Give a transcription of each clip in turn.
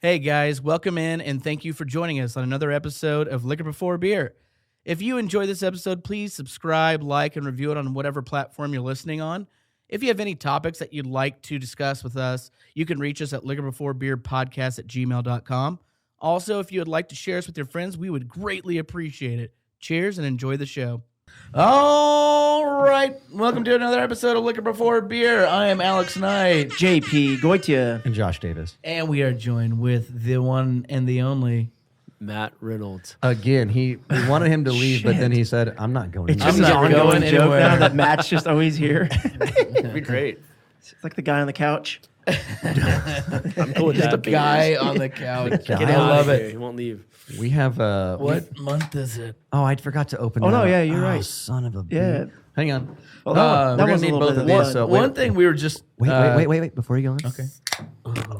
Hey guys, welcome in and thank you for joining us on another episode of Liquor Before Beer. If you enjoy this episode, please subscribe, like, and review it on whatever platform you're listening on. If you have any topics that you'd like to discuss with us, you can reach us at liquorbeforebeerpodcast@gmail.com. Also, if you would like to share us with your friends, we would greatly appreciate it. Cheers and enjoy the show. All right, welcome to another episode of Liquor Before Beer. I am Alex Knight. JP Goitia. And Josh Davis. And we are joined with the one and the only Matt Reynolds. Again, we wanted him to leave, but then he said, I'm not going It's anywhere. just I'm an not ongoing going joke anywhere. now that Matt's just always here. It'd be great. It's like the guy on the couch. I'm cool with just a that. guy on the couch. Guy. I love it. He won't leave. We have What month is it? Oh, I forgot to open Oh, that no, up. yeah, you're right. Son of a Yeah. bitch. Hang on. Well, We're that gonna was a need little both bit of of these. fun. So One thing we were just wait. Before you go on. Okay.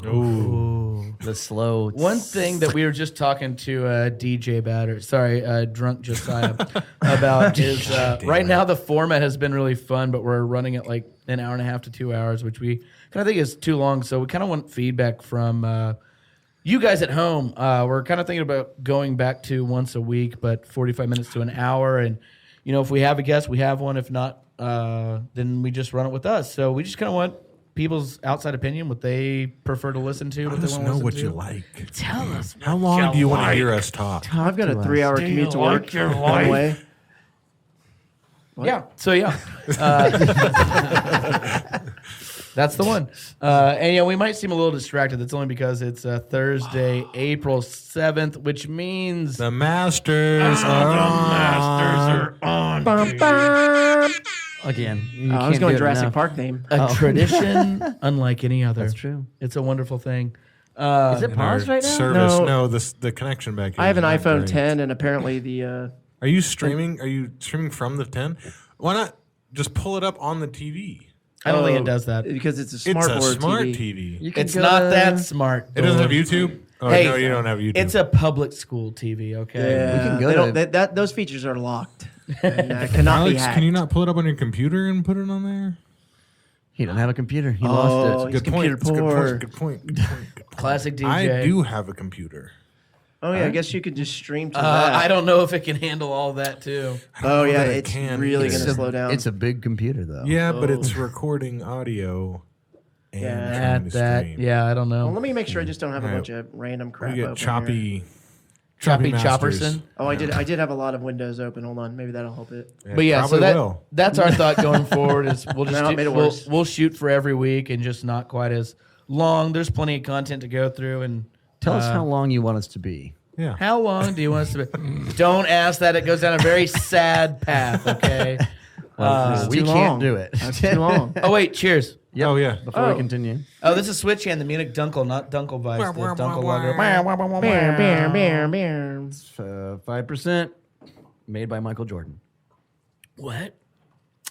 Ooh. The slow. One thing that we were just talking to DJ Drunk Josiah about is right now the format has been really fun, but we're running it like an hour and a half to 2 hours, which we kind of think is too long. So we kind of want feedback from you guys at home. We're kind of thinking about going back to once a week, but 45 minutes to an hour. And, you know, if we have a guest, we have one. If not, then we just run it with us. So we just kind of want people's outside opinion, what they prefer to listen to, what Let they us want know to what listen you to. like. Tell us. How long do you want to hear us talk? I've got a 3-hour commute to work. One way. Yeah. So yeah, that's the one. And yeah, we might seem a little distracted. That's only because it's Thursday, April 7th, which means The Masters are on. Bum, bum. Again. I was going Jurassic Park theme. a tradition unlike any other. That's true. It's a wonderful thing. Is it And our paused right now? Service, No. the connection back here. I have an is not iPhone great. 10, and apparently the Are you streaming? Are you streaming from the 10? Why not just pull it up on the TV? I don't think it does that. because it's a It's smart a board smart TV. TV. You can It's go not to- that smart. It doesn't have YouTube? Oh, Hey, no, you don't have YouTube. It's a public school TV. Okay. Yeah, We can go they to- don't- that those features are locked. And, cannot be Alex, hacked. can you not pull it up on your computer and put it on there? He don't have a computer. He Oh, lost it. he's computer It's a poor. Good point. Good point. Good point. Classic DJ. I do have a computer. Oh yeah, I guess you could just stream to that. I don't know if it can handle all that too. Oh yeah, that it it's can really either. going to slow down. It's a big computer, though. Yeah, but it's recording audio and Yeah. trying to That. stream. Yeah, I don't know. Well, let me make sure I just don't have a All right. bunch of random crap. We get open here. Choppy Masters. Chopperson. Oh, I did have a lot of windows open. Hold on, maybe that'll help it. But yeah, so probably will. that's our thought going forward is we'll just No, it made it we'll, worse. we'll shoot for every week and just not quite as long. There's plenty of content to go through and Tell us how long you want us to be. Yeah. how long do you want us to be? Don't ask that. It goes down a very sad path, okay? We too can't long. do it. That's too long. Oh wait, cheers. Yep. Oh, yeah. Before we Oh. continue. Oh, this is Switch Hand, the Munich Dunkel, not Dunkelweiss. The Dunkel lager. Bam, bam, bam, bam. 5%. Made by Michael Jordan. What?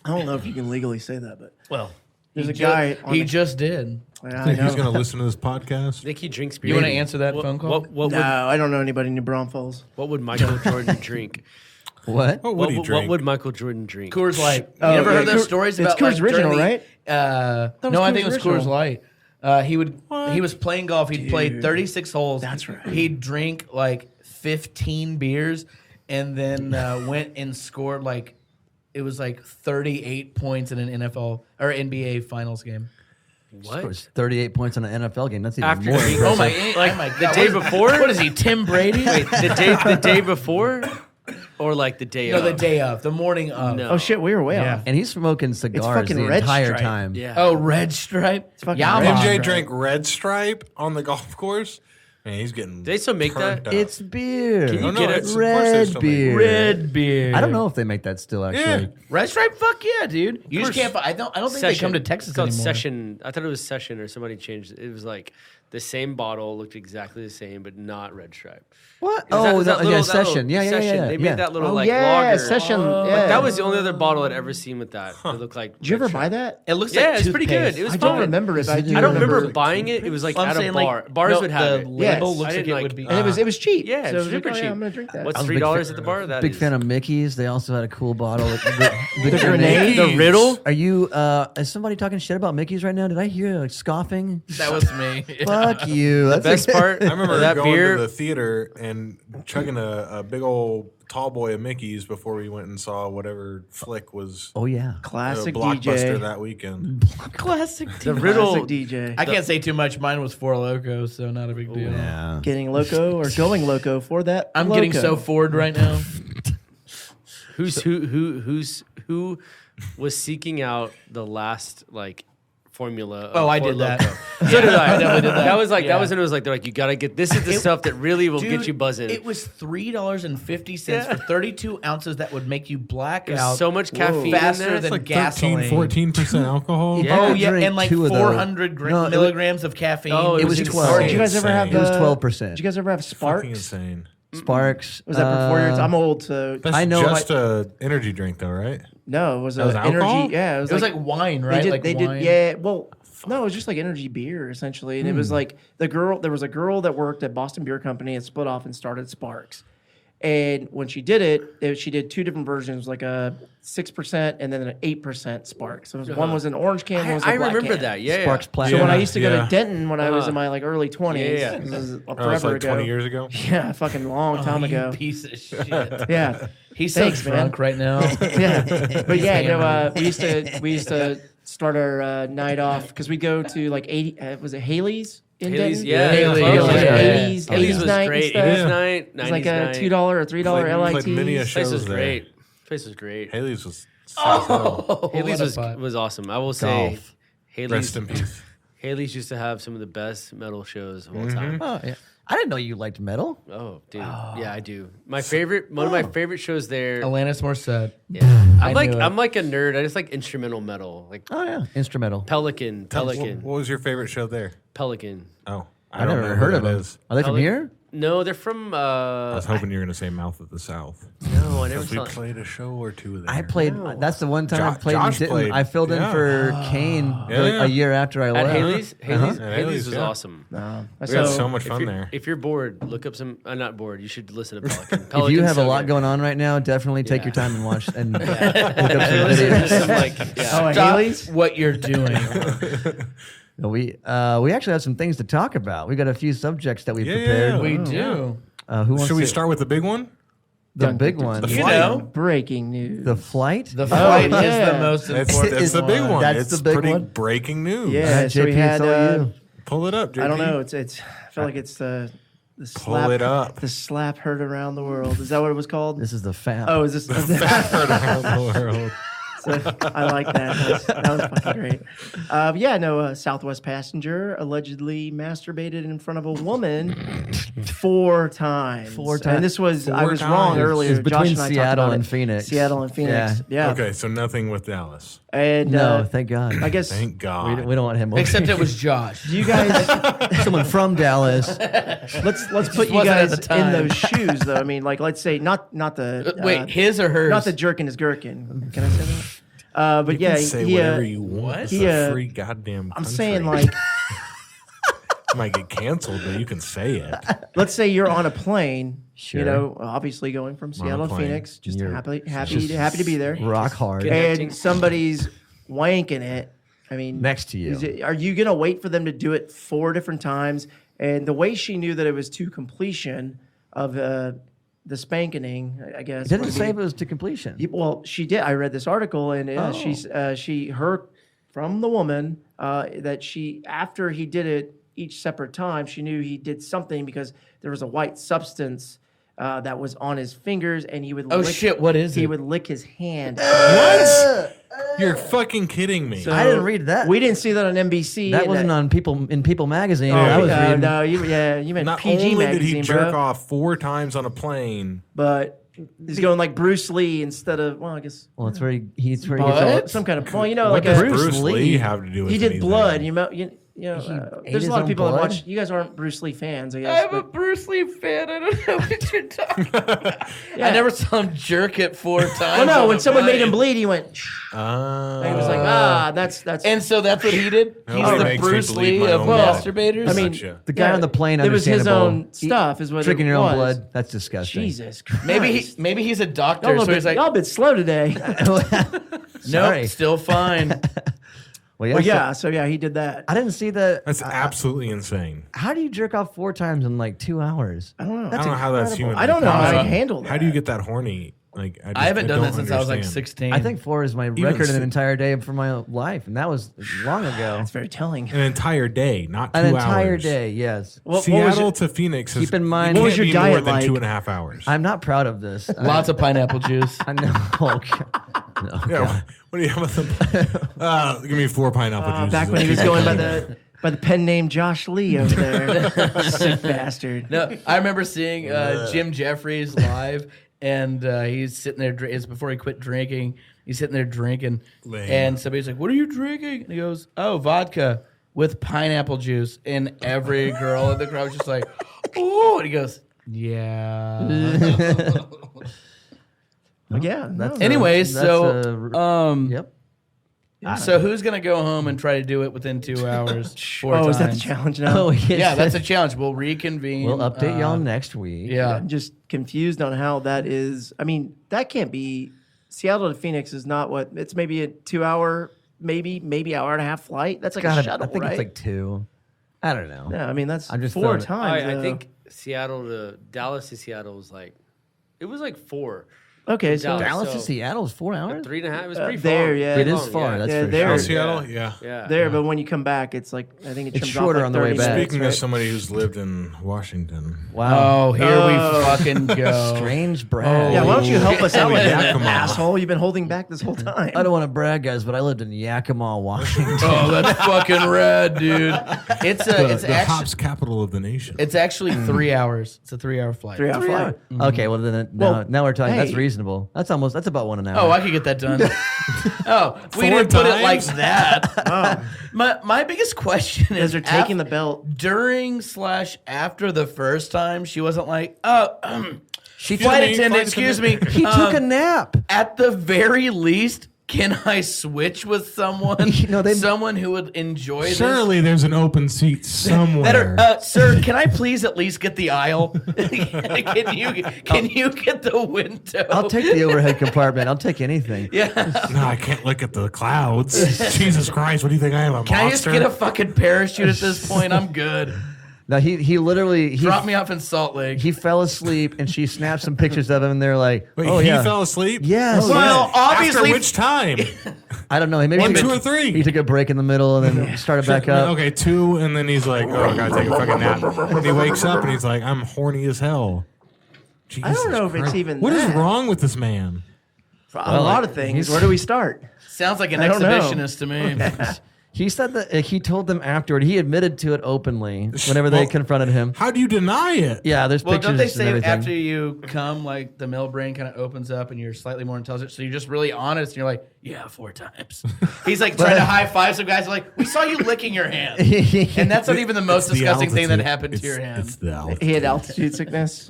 I don't know if you can legally say that, but Well, there's he a guy. Ju- on he the- just did. Yeah, I Think he's know. going to listen to this podcast? I think he drinks beer. You want to answer that phone call? What No, I don't know anybody in New Braunfels. would Michael Jordan drink? What? What would he drink? What would Michael Jordan drink? Coors Light. You Oh, never yeah, heard those Coors- stories it's about Coors like Original, during the- right? No, was I Coors think it was Coors Original. Light. He was playing golf. He'd played 36 holes. That's right. He'd drink like 15 beers, and then went and scored like it was like 38 points in an NFL or NBA Finals game. What? Scores 38 points on an NFL game. That's even After more drinking- impressive. Oh my! the day before? What is he? Tim Brady? Wait, the day before, or like the day No, of? the day of, the morning of. No. Oh shit, we were way Yeah. off. And he's smoking cigars fucking the Red entire Stripe. time. Yeah. Oh, Red Stripe. fucking Yamaha. Red MJ Stripe. drank Red Stripe on the golf course. Man, he's getting. They still make turned that? up. It's beer. Can you Oh, no, get it? it's- of course they Red still make beer. Red beer. I don't know if they make that still, actually. Yeah. Red Stripe. Fuck yeah, dude. You just course. can't. I don't think they come to Texas It's called anymore. Session. I thought it was Session, or somebody changed it. It was like the same bottle, looked exactly the same, but not Red Stripe. What? Is Oh, that- is that yeah, little- Session. Yeah, yeah, Session. yeah. They yeah. made that little Oh like yeah, lager. session. Oh. yeah. That was the only other bottle I'd ever seen with that. It looked like. Did you ever Red buy Stripe. that? It looks Yeah, like it's pretty good. toothpaste. It was I don't fine. remember it. I do I don't remember remember buying it. It was like I'm at a saying, bar. like, Bars no, would have the it. label Yes. looks I like didn't it like- would be. And it was cheap. Yeah, so it's it was super like, oh, cheap. yeah, I'm gonna drink that. What's I was a $3 big at the bar? That Big is- fan of Mickey's. They also had a cool bottle. The grenade? The riddle. Are you? Is somebody talking shit about Mickey's right now? Did I hear like scoffing? That was me. Fuck Fuck you. That's Best part. I remember that going beer. to the theater and chugging a big old tall boy of Mickey's before we went and saw whatever flick was Oh yeah. Classic blockbuster DJ. that weekend. Classic. The riddle. Classic DJ. I can't say too much. Mine was Four Loko, so not a big deal. Yeah. Getting loco or going loco for that. I'm loco. getting so Ford right now. Who was seeking out the last formula? Of Oh, I Ford did that. Loco? So did I. I definitely did that. That was like Yeah. that was when it was like they're like you gotta get this is the stuff that really will get you buzzing. It was $3.50 for 32 ounces that would make you black There's out so much caffeine in faster there. than Like gasoline. 14% alcohol. Yeah. Oh yeah, Drink and like 2 of those. 400 No, it milligrams of caffeine. Oh, It was insane. 12. Did you guys ever have Insane. It was the- 12%. Did you guys ever have Fucking Sparks? insane. Sparks. Was that before yours? I'm old, so That's I know just a energy drink, though, right? no, it was That was an alcohol? energy. Yeah, It was like wine, right? They did. Like they wine. did. Yeah. Well, no, it was just like energy beer essentially, and it was like the girl. There was a girl that worked at Boston Beer Company and split off and started Sparks. And when she did it, she did 2 different versions, like a 6% and then an 8% Sparks. So one was an orange can, one was a I black remember can. that. Yeah. Sparks So Platinum. when I used to go Yeah. to Denton when I was Uh-huh. in my early 20s, Yeah. it was Oh, forever it's like ago. 20 years ago. Yeah, a fucking long Oh, time you ago. piece of shit. Yeah, He's so Thanks, man. drunk right now. yeah. But yeah, no, we used to start our night off because we go to like 80. Was it Haley's? In Haley's, Denton? yeah, Haley's, It was like yeah. 80s, Oh, 80s Haley's was night great. and stuff. 80s Yeah. night. It was like 90s a night. $2 or $3 Played many a LITs. show. Place was there. great. Place was great. Haley's was Oh, Haley's what a vibe. was awesome. I will say, Golf. Haley's rest in peace. Haley's used to have some of the best metal shows of all time. Oh, yeah. I didn't know you liked metal. Oh, dude, yeah, I do. My favorite, one of my favorite shows there. Alanis Morissette. Yeah, I knew it. I'm like a nerd. I just like instrumental metal, like Oh yeah, instrumental. Pelican. What was your favorite show there? Oh, Oh, I don't never know heard who of that them. is. Are they from Pelican? here? No, they're from. I was hoping you were going to say Mouth of the South. No, I never Because we saw. played a show or two there. I played. That's the one time I Jo- played. Josh and didn't. played. I filled in Yeah. for Kane Yeah. a year after I At left. Haley's, At Haley's Haley's, was yeah. awesome. No. We had So, so much If fun you're, there. if you're bored, look up some. Not bored. You should listen to Pelican. If you Pelican's have a so lot good. going on right now, definitely take Yeah. your time and watch and look up Hey, some listen to videos. some, like, oh, yeah. at Stop Haley's? what you're doing. We actually have some things to talk about. We got a few subjects that we Yeah, prepared. yeah. We do. Who wants Should we to- start with the big one? the Dun, big dun, one? dun, You dun. know. Breaking news. The flight. The flight is yeah. the most That's important the big one. That's It's the big pretty one? breaking news. Yeah, so we JP, had. it's all you. Pull it up, JP. I don't know. It's. I feel like it's the Pull slap. it up. The slap heard around the world. Is that what it was called? This is the FAP. Oh, is this? Heard around the world. So, I like that. That was fucking great. Yeah, no, Southwest passenger allegedly masturbated in front of a woman 4 times. 4 times. And this was, I 4 was wrong times. earlier. It's between Josh and I talked Seattle about and it. Phoenix. Seattle and Phoenix. Yeah. Okay, so nothing with Dallas. And No, thank God. I guess, Thank we God. don't want him. Except it was Josh. do you guys, someone from Dallas. let's put you wasn't at guys the time. in those shoes, though. I mean, like, let's say, not the, Wait, his or hers? not the jerkin is gherkin. Can I say that? But You yeah, can say he, whatever you want. what? It's He, a free goddamn I'm country. saying, like, You might get canceled, but you can say it. let's say you're on a plane, Sure. you know, obviously going from on a Seattle to plane. Phoenix, just You're happy just to be there. Rock hard. Connecting. And somebody's wanking it. I mean, Next to you. are you gonna wait for them to do it 4 different times? And the way she knew that it was to completion of the spanking, I guess. It didn't would say be- if it was to completion. Well, she did. I read this article, and Oh. she heard from the woman that she, after he did it each separate time, she knew he did something because there was a white substance that was on his fingers, and he would. Oh, lick, shit, what is He it? would lick his hand. What? You're fucking kidding me. So I didn't read that. We didn't see that on NBC. That and wasn't on People magazine. Oh, I was no, reading. no, you meant Not PG only magazine, did he jerk bro. off 4 times on a plane, But he's going like Bruce Lee instead of, well, I guess Well, it's where he's where What? he gets some kind of, well, you know, what like does a, Bruce Lee Lee. have to do with he did anything? blood. You know, ate there's his a lot of own people that blood? watch. You guys aren't Bruce Lee fans, I guess. I'm a but- Bruce Lee fan. I don't know what you're talking about. I never saw him jerk it 4 times. well, no, on when a someone made him plane. bleed, he went. And he was like, that's. And so that's what he did? He's Nobody the makes me Bruce bleed Lee my of own blood. masturbators? I mean, Gotcha. the guy on the plane. It was his understandable. own stuff, is what Drinking it your own was. blood. That's disgusting. Jesus Christ. maybe he's a doctor, Y'all a so bit, he's like, y'all a bit slow today. nope, Sorry. still fine. Well, Well, yeah. So yeah, he did that. I didn't see that. That's absolutely insane. How do you jerk off 4 times in like 2 hours? I don't know. I don't know how that's human. I don't know how How- I handle that. How do you get that horny? Like I haven't done that don't since I was like understand. 16. I think 4 is my record in si- an entire day for my life, and that was long ago. That's very telling. An entire day, not 2 An hours. entire day, yes. What was Seattle your- to Phoenix. Keep in mind- what What was was your your more diet than like? 2.5 hours? I'm not proud of this. Lots of pineapple juice. I know. Oh, God. No, Yeah. What do you have with them? Give me 4 pineapple juices. Back when he was going by the pen name Josh Lee over there. Sick bastard. No, I remember seeing Jim Jeffries live, and he's sitting there. It's before he quit drinking. He's sitting there drinking, Lame. and somebody's like, "What are you drinking?" And he goes, "Oh, vodka with pineapple juice." And every girl in the crowd was just like, "Oh!" And he goes, "Yeah." Yeah. No. Anyways, That's so Yep. so who's gonna go home and try to do it within 2 hours? 4 Oh, times? is that the challenge now? Oh, yes. Yeah, that's a challenge. We'll reconvene. We'll update y'all next week. Yeah. I'm just confused on how that is. I mean, that can't be. Seattle to Phoenix is not what it's. Maybe a 2 hour, maybe hour and a half flight. That's like a God, shuttle, I think right? it's like 2. I don't know. Yeah, I mean that's I'm just 4 throwing- times. I though. think Seattle to Dallas to Seattle was like, it was like 4. Okay, so Dallas to So- Seattle is 4 hours? 3.5. It was pretty there, far. yeah. It is Long, far. yeah. That's Yeah, for there. Oh, sure. Seattle? Yeah. Yeah. there, but when you come back, it's like I think it It's trims shorter off on like the way 30 back. minutes, Speaking right? of somebody who's lived in Washington. Wow. Oh, here we fucking go. Strange brag. Yeah, why don't you help us out with that, Yakima. asshole? You've been holding back this whole time. I don't want to brag, guys, but I lived in Yakima, Washington. Oh, that's fucking rad, dude. It's The actually hops capital of the nation. it's actually 3 hours. It's a 3-hour flight. 3 hour flight. Okay, well then now we're talking. That's hey. reasonable. That's about 1 an hour. Oh, I could get that done. Oh, we 4 didn't put it like times? that. My biggest question is, As they're taking the belt. during/after the first time, she wasn't like, "Oh, she flight me, attendant, flight excuse me." He took a nap. At the very least, can I switch with someone? No, they- someone who would enjoy this. Surely there's an open seat somewhere. That are, sir, can I please at least get the aisle? Can you get the window? I'll take the overhead compartment. I'll take anything. Yeah. No, I can't look at the clouds. Jesus Christ, what do you think I am, a Can I just monster? get a fucking parachute at this point? I'm good. Now he literally Drop me off in Salt Lake. he fell asleep and she snapped some pictures of him and they're like, Wait, oh he yeah, fell asleep? yes. Well, obviously, After which time? I don't know. He maybe 1, took 2, a- or 3? He took a break in the middle and then started back up. Okay, 2, and then he's like, oh, I gotta take a fucking nap. And he wakes up and he's like, I'm horny as hell. Jesus I don't know if it's Christ. even What is that. wrong with this man? A lot of things. he's- Where do we start? sounds like an I don't know. exhibitionist to me. He said that he told them afterward. He admitted to it openly whenever they Well, confronted him. How do you deny it? Yeah, there's Well, pictures don't they and say everything. after you come, like the male brain kind of opens up and you're slightly more intelligent? So you're just really honest and you're like, yeah, 4 times. He's like trying to high five some guys are like, we saw you licking your hand. And that's not even the most It's the disgusting thing that altitude. happened to It's- your hand. It's the altitude. He had altitude sickness.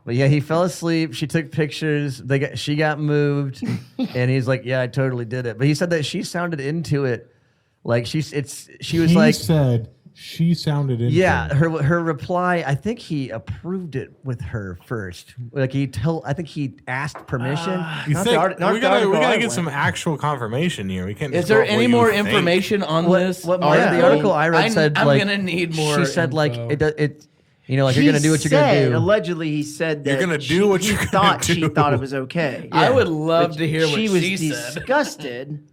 But yeah, he fell asleep. She took pictures. She got moved, and he's like, "Yeah, I totally did it." But he said that she sounded into it, like she was like, said she sounded into yeah. Her reply, I think he approved it with her first. Like I think he asked permission. You Not think, the art- not we the article I gotta get went. some actual confirmation here. We can't. Is just there go off any what more you think. information on this? The article I read said I'm like gonna need more. She said like info. it. You know, like you're gonna do what you're gonna said- do. Allegedly, he said that You're gonna do what he you're gonna thought she do. thought it was okay. I would love But to hear what she was she said. disgusted.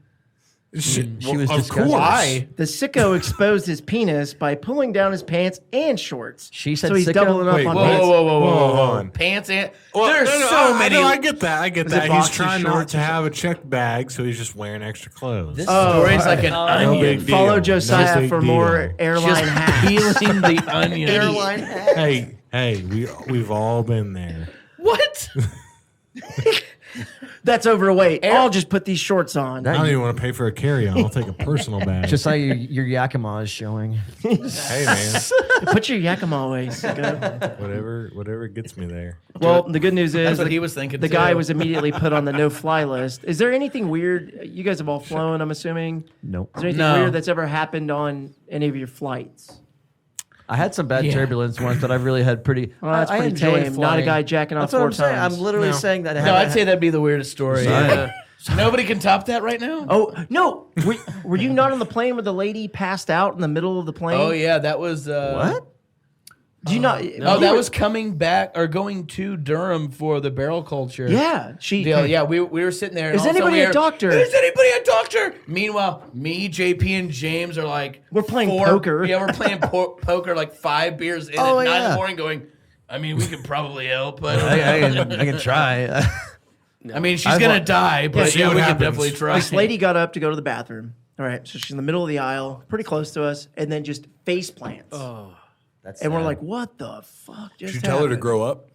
She Well, was of disgusted. course. Why? The sicko exposed his penis by pulling down his pants and shorts. She said so. He's sicko? doubling up Wait, on Whoa, pants. Whoa. Pants and Well, there's no, so many. I get that. I get Was it that. He's boxy trying not shorts to or have a checked bag, so he's just wearing extra clothes. This story's like an No onion. big deal. Follow No Josiah big for deal. more airline Just hacks. peeling the onion. Hey, we've all been there. What? That's overweight. I'll just put these shorts on. I don't even want to pay for a carry-on. I'll take a personal bag. Just how your Yakima is showing. Hey, man, Put your Yakima away, sicko. whatever gets me there. Well, the good news is That's what the- he was thinking, The too. guy was immediately put on the no-fly list. Is there anything weird? You guys have all flown, I'm assuming. Nope. Is there anything No. weird that's ever happened on any of your flights? I had some bad Yeah. turbulence once, but I've really had pretty. Well, that's I pretty enjoy tame. Not a flying. guy jacking off That's what 4 I'm saying. times. I'm literally No. saying that. I No, haven't I'd say that'd be the weirdest story. Sorry. Yeah. Nobody can top that right now. Oh no! Were you not on the plane where the lady passed out in the middle of the plane? Oh yeah, that was What? Do you not? Oh, that was coming back or going to Durham for the barrel culture. Yeah, deal. Yeah, we were sitting there. And Is all of a sudden anybody we a heard, doctor? Is anybody a doctor? Meanwhile, me, JP, and James are like, We're playing poker. Yeah, we're playing poker like 5 beers in Oh, at 9 in yeah. the morning going, I mean, we could probably help. But I can try. I mean, she's going to die, but see yeah, what we happens. could definitely try. This lady got up to go to the bathroom. All right, so she's in the middle of the aisle, pretty close to us, and then just face plants. That's And we're sad. like, what the fuck just Did you tell her to happened? grow up?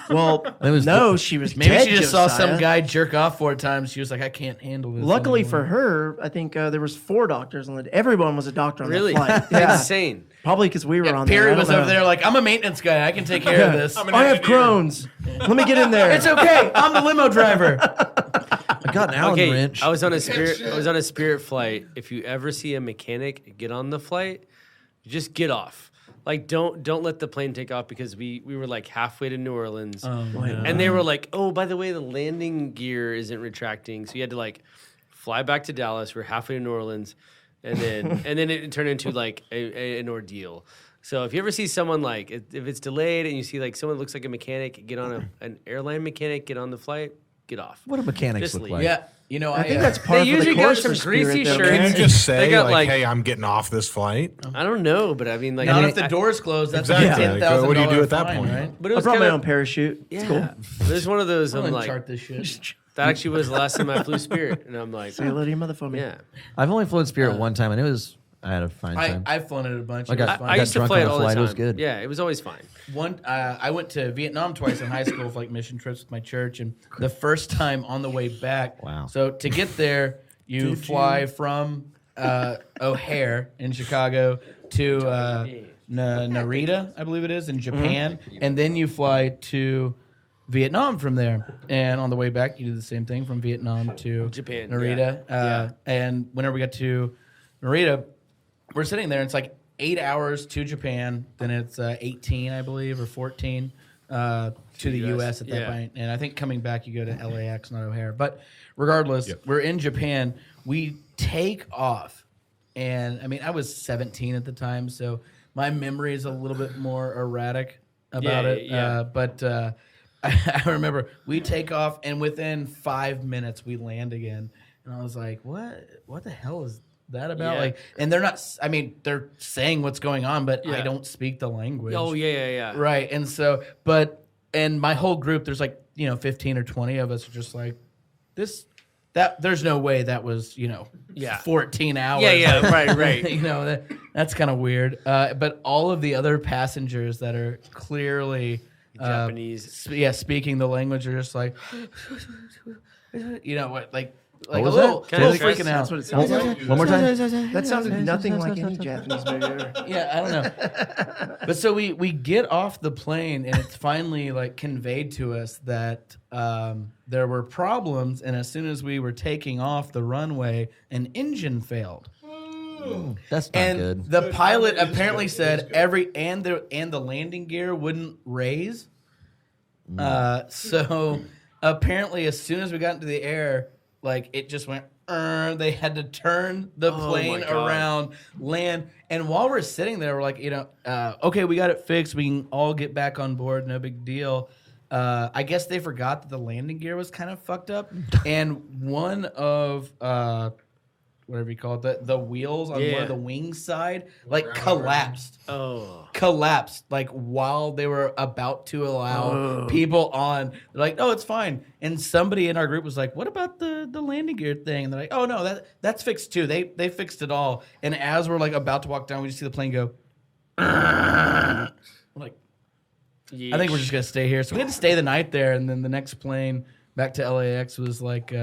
Well, was no, she was Maybe dead, she just saw Josiah. some guy jerk off 4 times. She was like, I can't handle this. Luckily anymore. for her, I think there was 4 doctors on the. Everyone was a doctor on Really? the flight. Yeah, Insane. probably because we were on there. Perry I don't was over know. there like, I'm a maintenance guy. I can take care of this. I have Crohn's. Let me get in there. It's okay. I'm the limo driver. I got an Allen Okay, wrench. I was on a Spirit flight. If you ever see a mechanic get on the flight, just get off. Like don't let the plane take off because we were like halfway to New Orleans, and they were like, oh, by the way, the landing gear isn't retracting, so you had to like fly back to Dallas. We're halfway to New Orleans, and then it turned into like an ordeal. So if you ever see someone like if it's delayed and you see like someone looks like a mechanic get on an airline mechanic get on the flight, get off. What do mechanics Just look leave. like? Yeah. You know, I think that's part They of the usually got course some for Spirit, greasy though, shirts. Can man. you just They say, got, like, like- hey, I'm getting off this flight? I don't know, but I mean like Not I if the mean, doors close. That's Exactly. a $10,000 What do you do at that fine, point? right? but it I was brought my kinda- own parachute. It's cool. There's one of those. I'm I'm gonna like, chart this shit. that actually was the last time I flew Spirit, and I'm like, Say hello to your mother for me. yeah. I've only flown Spirit one time, and I had a fine time. I've flown it a bunch. I It got- was fun. I used to drunk fly on it the all the flight. time. It was good. Yeah, it was always fine. I went to Vietnam twice in high school for like mission trips with my church, and the first time on the way back. Wow. So to get there, you fly from O'Hare in Chicago to Narita, I believe it is, in Japan, and then you fly to Vietnam from there. And on the way back, you do the same thing from Vietnam to Japan, Narita. yeah. And whenever we got to Narita, we're sitting there, and it's like 8 hours to Japan, then it's 18, I believe, or 14 to the U.S. at that yeah. point. And I think coming back, you go to LAX, not O'Hare. But regardless, we're in Japan. We take off. And, I mean, I was 17 at the time, so my memory is a little bit more erratic about it. Yeah. But I remember we take off, and within 5 minutes, we land again. And I was like, what the hell is that about? Yeah. Like, and they're not, I mean, they're saying what's going on, but I Yeah. don't speak the language. Oh yeah. Right. And so, and my whole group, there's like, 15 or 20 of us are just like, there's no way that was, Yeah. 14 hours. Yeah. Right. That's kind of weird. But all of the other passengers that are clearly Japanese. speaking the language are just like, like What a was little, that? little Kinda freaking out. That's what it sounds like. One more time. That sounded nothing like any Japanese movie ever. Yeah, I don't know. But so we get off the plane, and it's finally like conveyed to us that there were problems, and as soon as we were taking off the runway, an engine failed. That's not And good. the pilot apparently said the landing gear wouldn't raise. So apparently, as soon as we got into the air, like it just went. They had to turn the plane my God. around, land, and while we're sitting there, we're like, okay, we got it fixed. We can all get back on board. No big deal. I guess they forgot that the landing gear was kind of fucked up, and one of whatever you call it, the wheels on one Yeah. of the wing side, like collapsed. Oh. Collapsed, like while they were about to allow people on. They're like, "Oh, it's fine." And somebody in our group was like, "What about the landing gear thing?" And they're like, "Oh no, that's fixed too. They fixed it all." And as we're like about to walk down, we just see the plane go. We're like, I think we're just gonna stay here. So we had to stay the night there, and then the next plane back to LAX was like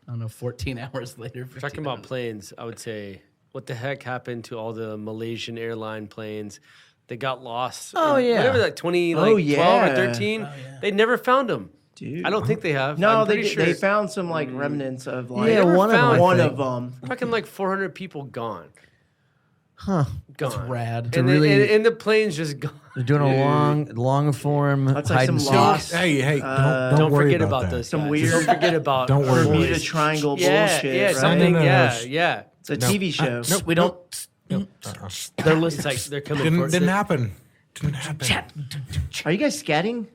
I don't know, 14 hours later. Talking about planes, I would say, what the heck happened to all the Malaysian airline planes? They got lost. Oh, yeah. Whatever, like 20, like Oh, 12 yeah. or 13. They never found them. Dude. I don't think they have. No, I'm they pretty sure. they found some like remnants of like Yeah, never one of them. found I one think. of them. Fucking like 400 people gone. gone. Rad. And, really- and the plane's just gone. They're doing a long form That's like hide some and seek. lost. Hey, don't Don't worry forget about about that. those. Some guys. weird- Don't forget about. Don't worry about Bermuda it. Triangle Yeah, bullshit. yeah, right? something. No, no, Yeah, no. yeah. It's a TV show. Nope. We don't. Nope. They're listening. It's like they're coming. for Didn't happen. Didn't happen. Are you guys scatting?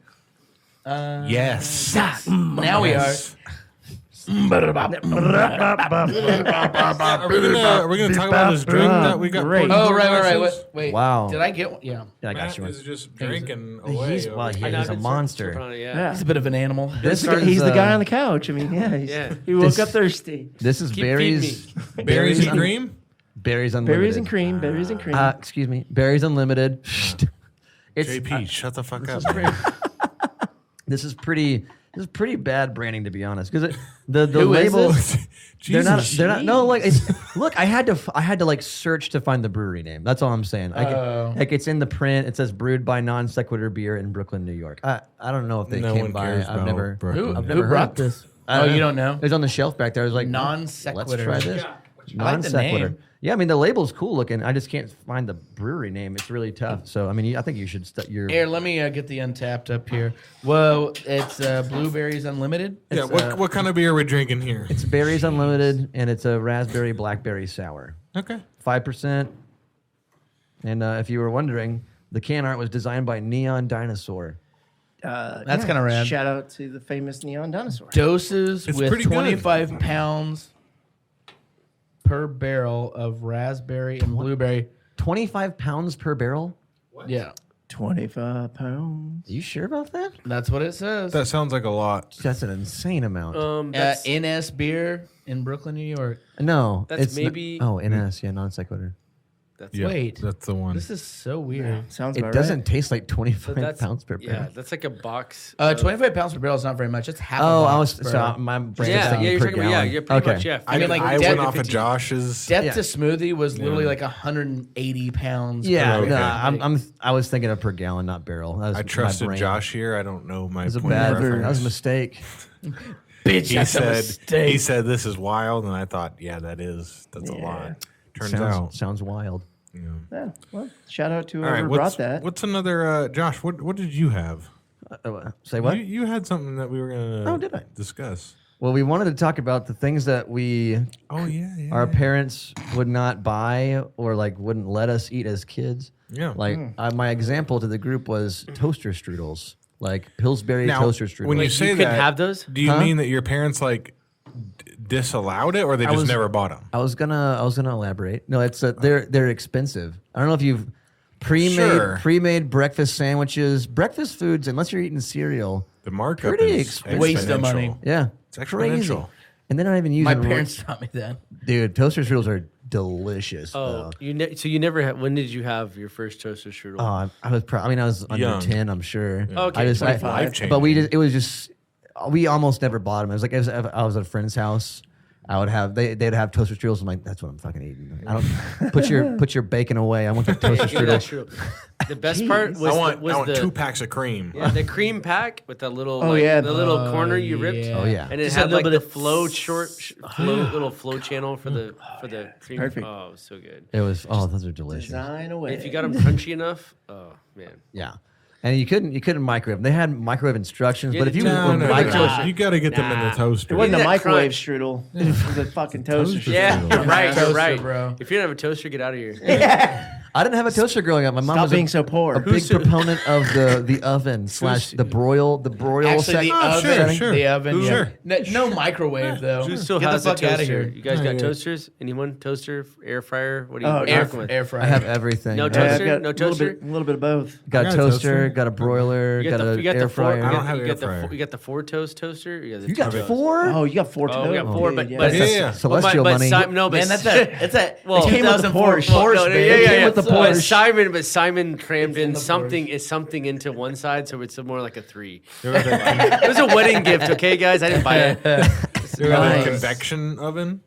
Yes. Now we are. Yes. Are we gonna talk about this drink that we got? Great. poured into Oh, our right. glasses? Wait. Wow. Did I get one? Yeah. Yeah, I got Matt you one. is just drinking away. He's, over well, here. he's a monster. Yeah. He's a bit of an animal. This He's is, the guy on the couch. I mean, Yeah. he woke This- up thirsty. This is Keep berries. Berries and cream. Berries unlimited. Berries and cream. Berries and cream. Excuse me. Berries unlimited. It's JP, shut the fuck up. this is pretty bad branding, to be honest, because the Who is label. this? They're not. Jesus. They're not. No, like look. I had to like search to find the brewery name. That's all I'm saying. Like it's in the print. It says brewed by Non Sequitur Beer in Brooklyn, New York. I don't know if they No came one by. cares I've about never. Brooklyn. I've Who never heard brought of this? I Oh, don't you know. don't know? It was on the shelf back there. I was like, Non Let's sequitur. try this. I like the name. Yeah, I mean the label's cool looking. I just can't find the brewery name. It's really tough. So I mean, I think you should. Here, let me get the Untapped up here. Whoa, it's Blueberries Unlimited. Yeah, It's, what kind of beer are we drinking here? It's berries unlimited, and it's a raspberry blackberry sour, Okay. 5%. And if you were wondering, the can art was designed by Neon Dinosaur. That's kinda rad. Shout out to the famous neon dinosaur. Doses It's with pretty good. 25 pounds per barrel of raspberry and blueberry. 25 pounds per barrel. Yeah, 25 pounds. Are you sure about that? that's what it says. That sounds like a lot. That's an insane amount. That's, NS Beer in Brooklyn, New York. No, that's it's maybe- NS, yeah, non sequitur. that's Yeah, Wait. that's the one. This is so weird. Sounds It about doesn't right. taste like so 25 that's pounds per barrel. Yeah, that's like a box. 25 pounds per barrel is not very much. It's half. Oh, a I was box, so bro. my brain Yeah, thinking yeah, you're per talking about, gallon. yeah, you're pretty okay. much, yeah. I mean, like, I Death went off of 50. Josh's. Death Yeah. to Smoothie was literally like 180 pounds. Yeah, per Okay. barrel. I was thinking of per gallon, not barrel. That was I my trusted brain. Josh here. I don't know my That was a point of bad. That reference. was a mistake. Bitch, He that's a said mistake. he said this is wild, and I thought, yeah, that's a lot. Turns out. Sounds wild. Yeah, well, shout out to All right, whoever what's, brought that. what's another Josh? What did you have? Say what? You had something that we were gonna did I? discuss. Well, we wanted to talk about the things that Oh yeah. our parents would not buy or like wouldn't let us eat as kids. Yeah. Like my example to the group was toaster strudels, like Pillsbury Now, toaster strudels. when you Wait, say you can that, have those? do you Huh? mean that your parents like disallowed it, or they just was- never bought them? I was gonna elaborate. No, it's they're expensive. I don't know if you've Sure. pre-made breakfast sandwiches, breakfast foods, unless you're eating cereal. The markup Pretty is expensive. Waste of exponential. money. Yeah, It's crazy. exponential. And they're not even using My parents taught me that. Dude, toaster strudels are delicious. Oh, though. so you never had. When did you have your first toaster strudel? I was. I was under Young. 10. I'm sure. Okay, I just, 25. Life-changing. but it was just. We almost never bought them. It was like if I was at a friend's house. I would have they'd have toaster strudels. I'm like, that's what I'm fucking eating. I don't put your bacon away. I want the toaster Give me that strudel. strudel. The best part was I want the 2 packs of cream. yeah, the cream pack with that little Oh, yeah. the little corner you ripped. yeah. Oh yeah. And it Just a had like little the bit of- little flow channel for the cream. Perfect. Oh, it was so good. It was. Oh, those are delicious. Design away. If you got them crunchy enough, oh man. Yeah. And you couldn't microwave. 'Em. They had microwave instructions, Yeah, but if you No, were no, microwave, no. You got to get them in the toaster. it wasn't Need a that microwave crunch. strudel. It was a fucking toaster. Toaster strudel. Yeah, strudel. you're right. You're Toaster, right, bro. If you don't have a toaster, get out of here. I didn't have a toaster growing up. My mom Stop was being so poor. a big proponent of the oven slash the broil Actually, set- the Oh, oven, sure. the oven. Sure. Yeah. No microwave though. Who still Get has the a fuck out of toaster? here. You guys got yeah. toasters? Anyone? Toaster, air fryer? What are you, Oh, what are you air- working with? Air fryer. I have everything. No I toaster? Yeah, I've got No a little toaster? bit of both. got I a got a toaster, toaster. got a broiler, You got got an the, you got air the four. fryer. I don't have You air got the fryer. you got the 4 toast toaster. You got two toast? 4? Oh, you got 4 Oh, we got toes. 4, Yeah, but yeah. but, Yeah. Celestial money. No, but Man, that's a Well, it came with the 2004 Porsche. Porsche, no, babe. yeah, It yeah, came yeah. with the But Porsche. Simon crammed in the something into one side, so it's more like a 3. It was a wedding gift, okay, guys. I didn't buy it. You got Nice. a convection oven?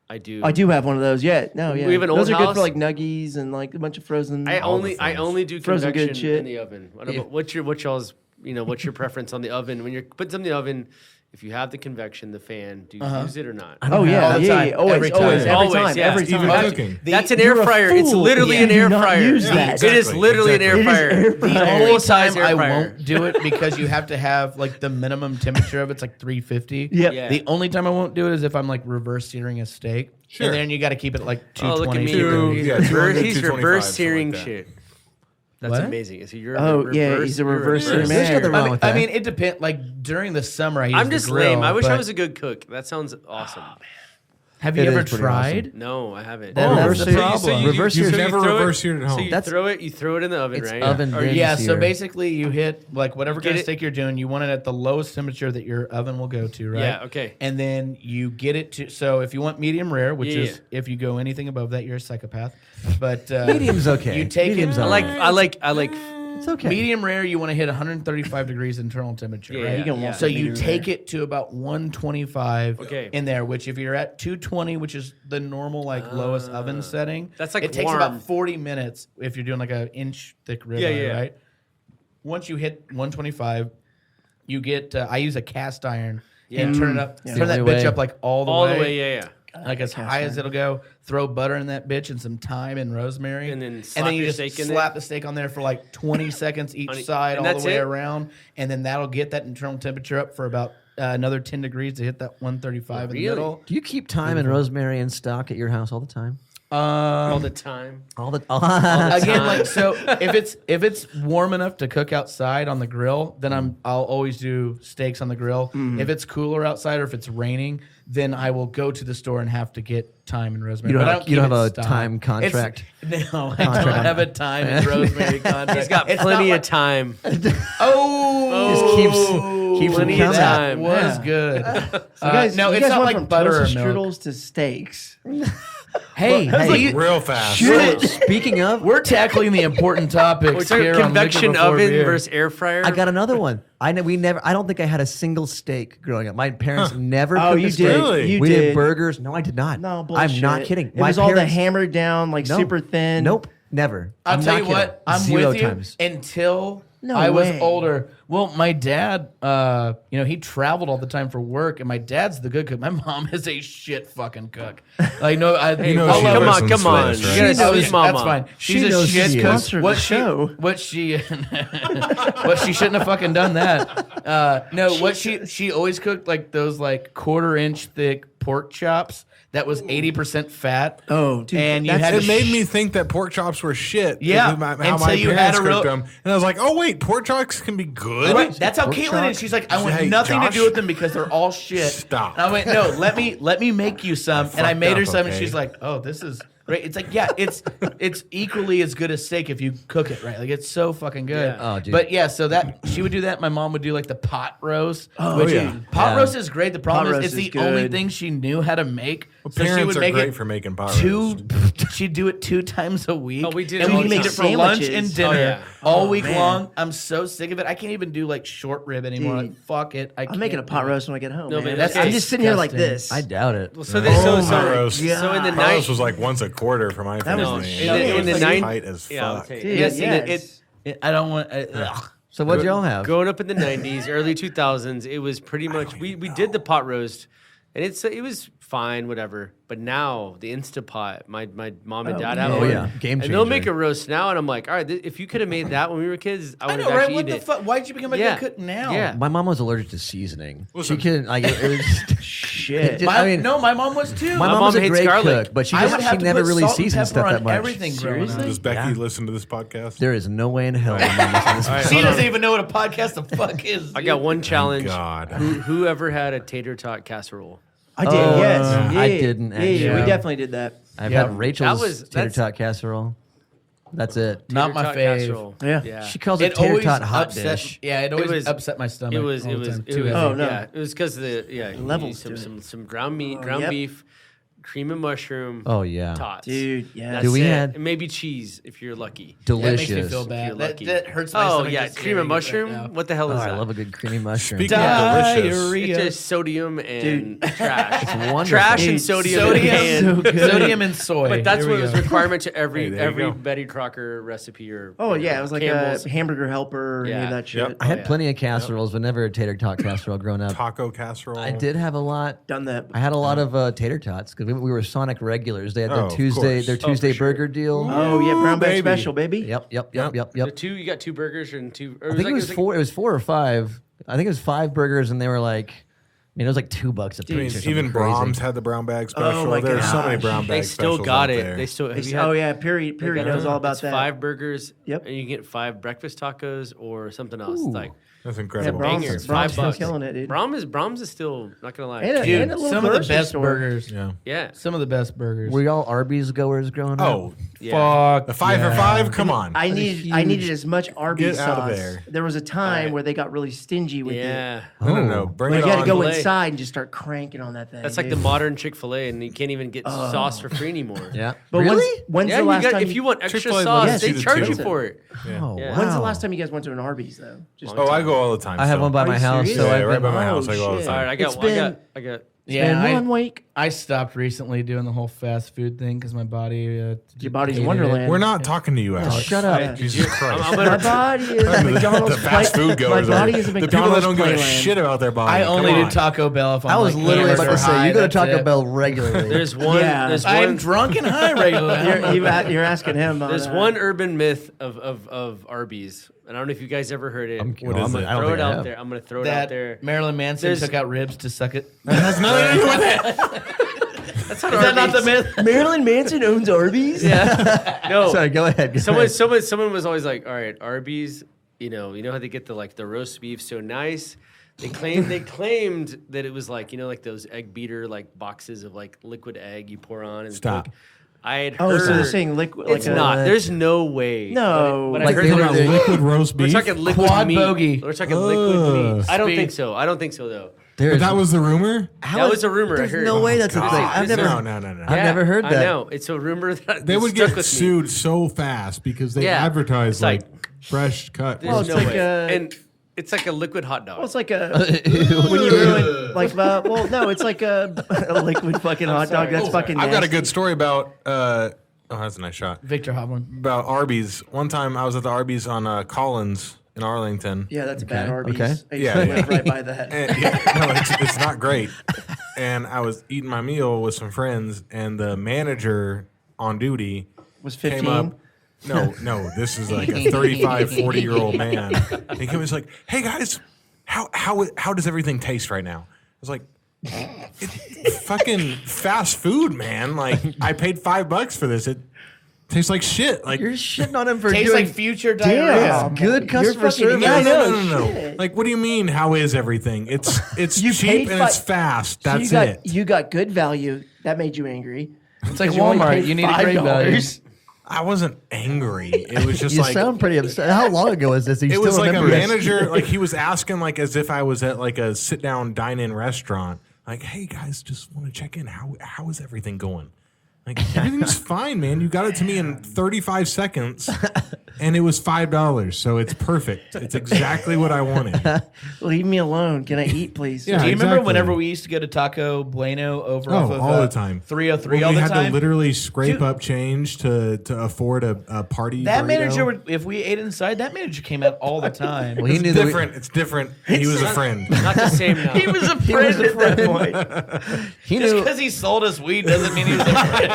I do. I do have one of those. Yeah, no, yeah. We have an those old are good house. for like nuggies and like a bunch of frozen. I all the only do Frozen good convection shit. in the oven. What's your preference on the oven when you're putting something in the oven? if you have the convection, the fan, do you use it or not? Oh yeah, all the time. yeah, always, Every time. always, every Always, time, yeah. every Even time. cooking. That's an You're air a fryer. It's fool literally if an you air do not fryer. use that. It is Exactly, literally an air exactly. It is fryer. air The fryer. only Full-size time air I fryer. won't do it because you have to have like the minimum temperature of it's like 350. Yep. Yeah. The only time I won't do it is if I'm like reverse searing a steak. Sure. And then you got to keep it like Oh, look at 220. me. Yeah, He's 200, he's 225, reverse something searing like that. shit. That's What? amazing. So you're Oh, reverse, yeah, he's a reverse searing There's man. nothing wrong with that. I mean, it depends. Like during the summer, I use I'm the just grill, lame. I wish I but was a good cook. That sounds awesome. Have you It ever is pretty tried? No, I haven't. Then that's the reverse problem. searing. Reverse You've searing. never throw it- reverse seared at So home. you That's- you throw it in the oven, It's right? oven Or range. Yeah, so sear. basically you hit like whatever Get kind of it- steak you're doing, you want it at the lowest temperature that your oven will go to, right? Yeah, okay. And then you get it to, so if you want medium rare, which Yeah, is if you go anything above that, you're a psychopath. But Medium's okay. You take Medium's it, all I like It's okay. medium rare, you want to hit 135 degrees internal temperature, Yeah, right? you can want So some you medium take it to about 125 Okay. in there, which if you're at 220, which is the normal like lowest oven setting, That's, like, it takes warm. about 40 minutes if you're doing like an inch thick ribeye, Yeah. right? Once you hit 125, you get I use a cast iron and turn it up, turn that only bitch way. up like all the way, yeah. like as high as it'll go. Throw butter in that bitch and some thyme and rosemary, And then slap you your just steak in slap it. the steak on there for like 20 seconds each side, and all that's the way it? around, and then that'll get that internal temperature up for about another 10 degrees to hit that 135 in the Really? middle. Do you keep thyme and rosemary in stock at your house all the time? All the time. All the Again, time. like so, if it's warm enough to cook outside on the grill, then I'll always do steaks on the grill. If it's cooler outside or if it's raining, then I will go to the store and have to get thyme and rosemary. You don't But I have- you don't keep have it a stocked. thyme contract? No, I don't have a thyme and rosemary contract. He's got It's plenty not of time. Oh, keeps plenty him of counting. time. was good. No, it's not like butter or toasted milk. strudels to steaks. Hey, hey, Real fast. Speaking of, we're tackling the important topics We're talking here on convection Liquor Before oven Beer. versus air fryer. I got another one. I don't think I had a single steak growing up. My parents never Oh, cooked you a steak. did. Really? You we did. did burgers. No, I did not. No, bullshit. I'm not kidding. It was all the hammered down, like No. super thin. Nope, never. I'll I'm tell not you kidding. what, I'm 0 with you times. until No I was way. older. Well, my dad, he traveled all the time for work, and my dad's the good cook. My mom is a shit fucking cook. Like, no, You know I'll she love her. listens come to on. this, You right? gotta That know was- his mama. That's fine. She She's a knows shit she is. cook. Sponsor of the show. What she shouldn't have fucking done that. No, what she always cooked like those like 1/4-inch thick pork chops that was 80% fat. Oh, dude, and you that's- had It to made me think that pork chops were shit. Yeah, how until my you had parents a real- cooked them, and I was like, "Oh wait, pork chops can be good." Right, that's how pork Caitlin chop? is. She's like, I want Hey, nothing Josh. to do with them because they're all shit. Stop. And I went, no, let me make you some. And I fucked made her up, some, and okay? she's like, oh, this is great. It's like, yeah, it's equally as good as steak if you cook it right. Like it's so fucking good. Yeah. Oh, dude. But yeah, so that she would do that. My mom would do like the pot roast. Oh, yeah. Pot Yeah. roast is great. The problem Pot is it's roast the is only good. thing she knew how to make. So she Parents would are make great it for making pot two. roast. She'd do it 2 times a week. Oh, we did And it all we'd the eat time. it for lunch Sandwiches. and dinner Oh, yeah. all Oh, week man. long. I'm so sick of it. I can't even do like short rib anymore. Dude. Like, fuck it. I'm making a pot roast when I get home. No, man. but That's, okay. I'm just sitting here like this. I doubt it. Well, so this, so, Oh, so, pot roast. so in the Pot night, roast was like once a quarter for my was family. the and shit. it In the was nine- tight as yeah, I'll fuck. take Dude, Yes, yes. I don't want. Ugh. So what'd y'all have? growing up in the 90s, early 2000s, it was pretty much we did the pot roast, and it was fine, whatever. But now the Instapot, my mom and dad have Oh, one. yeah. Game And they'll changer. make a roast now, and I'm like, all right, if you could have made that when we were kids, I I would know, have right? actually What eaten the it. fuck? Why'd you become a Yeah. good cook now? Yeah. My mom was allergic to seasoning. Listen. She couldn't like it was. Shit. No, my mom was too. My My mom mom was a hates great garlic. cook, but she I would have to never put really salt and seasoned pepper stuff on that much. everything growing Seriously? up. Does Becky Yeah. listen to this podcast? There is no way in hell my mom listens to this. She doesn't even know what a podcast the fuck is. I got one challenge. God. Whoever had a tater tot casserole. I did, yes. I didn't Yeah, actually. we definitely did that. I've Yeah. had Rachel's was- tater that's- tot casserole. That's it. Not Tater my tot fave. casserole. Yeah. Yeah. She calls it It tater always tot hot upset. dish. Yeah, it always was- upset my stomach. It was. all It the was. time. It Too was. heavy. Oh, no. Yeah. It was because of the levels some, to it. some ground meat, ground yep. beef, cream and mushroom. Oh yeah, tots. Dude, yeah. That's Dude, we it. had- And maybe cheese if you're lucky. That makes me delicious. feel bad. You're That, lucky. that hurts my Oh stomach. yeah, just cream and hearing it right mushroom. now. What the hell Oh, is that? I love a good creamy mushroom. Speaking of delicious, Diarrhea. It's just sodium and trash. It's wonderful. Trash and Dude, sodium. Sodium, and sodium and soy. But that's Here what we was go. requirement to Hey, every there you go. Betty Crocker recipe or Oh yeah, it was like Campbell's. a hamburger helper or any Yeah. of that shit. Yep. I had yeah. plenty of casseroles, but never a tater tot casserole growing up. taco casserole. I did have a lot. Done that. I had a lot of tater tots because we were Sonic regulars. They had Oh, their of Tuesday course. Tuesday for sure. burger deal. Oh yeah, brown bag baby. special, baby. Yep. The two you got 2 burgers and 2. Or I think it was 4. It was 4 or 5. I think it was 5 burgers, and they were like, I mean, it was like $2 a piece. I mean, or something even crazy. Brahms had the brown bag special. Oh, my There's so many gosh. brown bag They still specials got out it. there. They still. Have you Oh had, yeah, Perry knows all about it's that. 5 burgers. Yep. And you get 5 breakfast tacos or something else. Ooh. Like That's Yeah, incredible. Brahms, banger, Brahms still $5. killing it, dude. Brahms is still not gonna lie. And a- Dude, and a little some of the grocery best store. burgers. Yeah. Yeah. Some of the best burgers. Were y'all Arby's goers growing up? Oh, Yeah. Fuck. the 5 for yeah. 5? Come on. I needed as much Arby's Get out of sauce. there. There was a time Right. where they got really stingy with it. Yeah. No. Bring But it you had to on. go Filet. inside and just start cranking on that thing. That's like the dude. modern Chick-fil-A, and you can't even get sauce for free anymore. Yeah. But really? when's Yeah, the you last got, time if you want extra Chick-fil-A sauce, lets they you to charge you choose. for it. Oh, Yeah. wow. When's the last time you guys went to an Arby's though? Just Oh, I go all the time. I have still. one by Are my you house, serious? so Yeah, I've right been, by my house. I go all the shit. time. All right, I It's got. been- I got. Yeah, been 1 week. I stopped recently doing the whole fast food thing because my body. Your body's hated Wonderland. We're not talking to you, Alex. shut up. Yeah. Jesus Christ. I'm My gonna. body is a McDonald's the fast play- food goers My body are is a the McDonald's people that don't give a playland. shit about their body. I only Come do on. Taco Bell if I'm I was like literally hammered about or to say, high, you go to that's Taco it. Bell regularly. There's one. Yeah. There's I'm one. drunk and high regularly. You're asking him. There's one urban myth of Arby's, and I don't know if you guys ever heard it. What is it? I don't Throw think it I out have. there. I'm gonna throw it out that there. Marilyn Manson There's- took out ribs to suck it. That has nothing to do with it. That's not Is that not the Arby's. myth? Marilyn Manson owns Arby's. Yeah. No. Sorry, go ahead. Someone was always like, all right, Arby's. You know how they get the roast beef so nice. They claimed that it was like like those egg beater like boxes of like liquid egg you pour on and Stop. cook. I had Oh, heard so they're saying liquid? it's like not. A, There's no way. No. When I Like heard they that, were- I was like, liquid roast we're beef. talking liquid Quad meat. bogey. We're talking liquid meat. I don't Speed. think so. I don't think so though. There's, But that was the rumor? That was a rumor. I There's heard. no way that's a God. thing. I've never. No. I've never heard that. I know. It's a rumor that They would stuck get with sued so fast because they Yeah. advertise It's like- fresh cut. There's Well, it's no like way. a- And it's like a liquid hot dog. well, it's like a when you ruin like well, no, it's like a liquid fucking hot dog. That's fucking. I've got a nasty. good story about. Oh, that's a nice shot. Victor Hovland. About Arby's. One time I was at the Arby's on Collins in Arlington. Yeah, that's a bad Okay, Arby's. okay. I used to Yeah, live right by that. And, no, it's not great. And I was eating my meal with some friends, and the manager on duty Was came 15. up. No, this is like a 35, 40-year-old man. And he was like, "Hey guys, how does everything taste right now?" I was like, "It's fucking fast food, man. Like I paid $5 for this. It tastes like shit. Like You're shitting on him for Tastes doing like future Damn. diarrhea. good customer fucking- service. Yeah, I know. no. shit. Like, what do you mean? How is everything? It's You cheap paid and fi- it's fast. So That's you got, it. You got good value. That made you angry. It's like You only Walmart. paid You need a great $5. value. I wasn't angry. It was just You like sound pretty upset. How long ago was this? You it still was like a remember it? manager. Like he was asking, like as if I was at like a sit down dine in restaurant. Like, hey guys, just want to check in. How is everything going? Like everything's fine, man. You got it to me in 35 seconds, and it was $5, so it's perfect. It's exactly what I wanted. Leave me alone. Can I eat, please? Yeah. Do you remember exactly. whenever we used to go to Taco Bueno over Oh, off of all the time. 303 When all we the had time? to literally scrape Dude. up change to afford a party. That burrito. manager would, if we ate inside, that manager came out all the time. Well, he It's knew that we- different. It's different. He was a friend. Not the same now. He was a He friend was a at that friend. point. he Just knew. because he sold us weed doesn't mean he was a friend.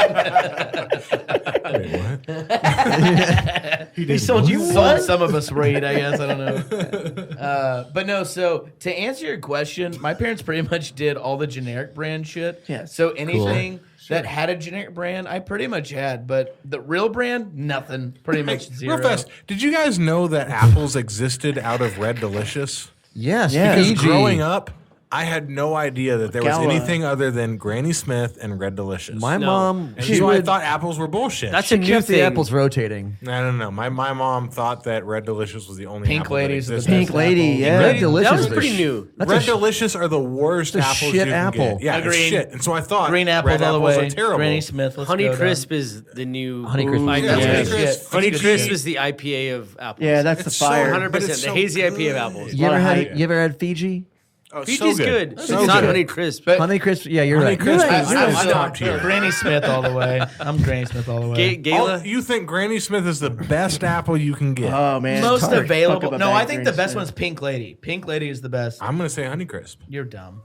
Wait, what? He sold you sold some of us weed, I guess. I don't know. But no, so to answer your question, my parents pretty much did all the generic brand shit. Yes. So anything that had a generic brand, I pretty much had. But the real brand, nothing. Pretty much zero. Real fast. Did you guys know that apples existed out of Red Delicious? Yes, Yeah. Because Fiji. growing up, I had no idea that there was anything other than Granny Smith and Red Delicious. My mom, and she so I would, thought apples were bullshit. That's a new kept the thing. apples rotating. I don't know. My mom thought that Red Delicious was the only Pink apple Ladies that are the existed. Pink Lady, yeah. Red Delicious. That was is pretty sh- new. That's Red a Delicious are the worst It's a apples shit you can apple. get. Yeah, it's Agreed. shit. And so I thought Green apples red all the apples way. are terrible. Granny Smith. Let's Honey go Crisp is the new Honey Crisp. IPA. Yeah, Honey Yeah. Crisp. Honey Fucking Crisp shit. is the IPA of apples. Yeah, that's the It's so fire. 100%. But it's The so hazy IPA of good. apples. You ever lot of had? hype. You ever had Fiji? Oh, it's Fiji's so good. good. It's So not good. Honey Crisp. Honey Crisp. Yeah, you're Honey right. Crisp You're is right. is I'm top tier. Granny Smith all the way. I'm Granny Smith all the way. Gala. You think Granny Smith is the best apple you can get? Oh man, Most Talk available. about No, bad I think the Granny best Smith. one's Pink Lady. Pink Lady is the best. I'm gonna say Honey Crisp. You're dumb.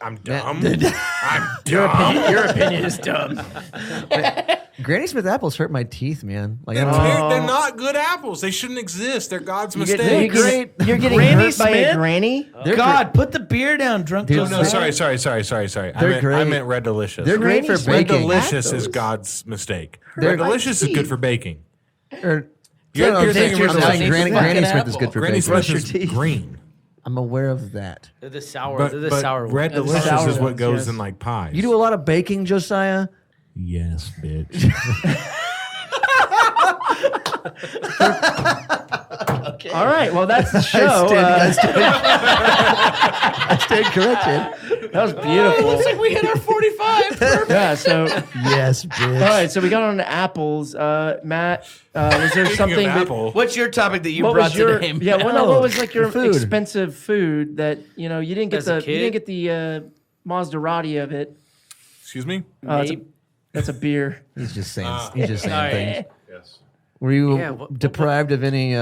I'm dumb. I'm dumb. Your opinion is dumb. Granny Smith apples hurt my teeth, man. Like They're, I'm they're not good apples. They shouldn't exist. They're God's You're mistake. getting Granny hurt by a Smith? granny. They're God, put the beer down, drunk. Dude, Oh, Josiah. no, sorry. I They're meant, great. I meant Red Delicious. They're great for Granny Smith. Red baking. Delicious is those. God's mistake. They're- Red Delicious is good for baking. Or- You're- no, you're I'm thinking saying, Red I'm saying Delicious. Granny, Fucking Granny Smith is apple. good for Granny baking. Smith your is teeth. green. I'm aware of that. They're the sour. But, They're the but sour Red ones. Delicious sour is what ones, goes yes. in like pies. You do a lot of baking, Josiah. Yes, bitch. All right, well that's the show. I stand corrected. That was beautiful. Looks like we hit our 45. Perfect. Yeah. So, Yes, bitch. all right. So we got on to apples. Matt, was there Speaking something? of that- Apple, What's your topic that you What brought was your today? yeah? Well, no, No, what was like your food. expensive food that you didn't get As a you didn't kid? get the Maserati of it. excuse me. That's a beer. He's just saying. He's just saying Sorry. things. Yes. Were you Yeah, what- deprived of any?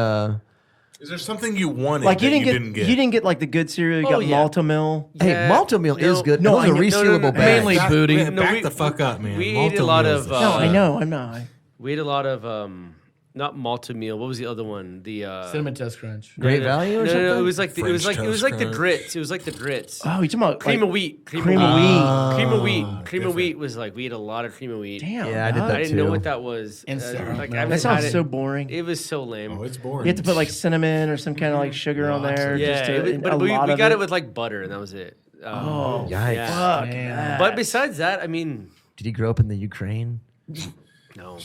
Is there something you wanted Like that you didn't get like the good cereal. You Oh, got yeah. Malto Mill. Hey, Yeah, Malto Meal is no, good. no, Those I are know- resealable bags. Mainly booty. Back the fuck up, man. we ate Malto a lot Meal of, is No, the I shit. know. I'm not. We ate a lot of not malta meal. What was the other one? The Cinnamon Toast Crunch. Great Value or no, something? No, it was like the, it was French like it was toast like the crunch. grits. It was like the grits. Oh, you talking about Cream like, of wheat. Cream of wheat. Cream of wheat. Cream different. of wheat was like we ate a lot of cream of wheat. Damn. Yeah, I did dog. that I didn't know too. what that was. Instant. Like, That I haven't That sounds had it. so boring. It was so lame. Oh, it's boring. You have to put like cinnamon or some kind of like sugar on there. yeah, just to, it was- and but a we lot of got it with like butter, and that was it. Oh, Yikes. yeah. fuck. Man. that. But besides that, I mean, Did he grow up in the Ukraine? no.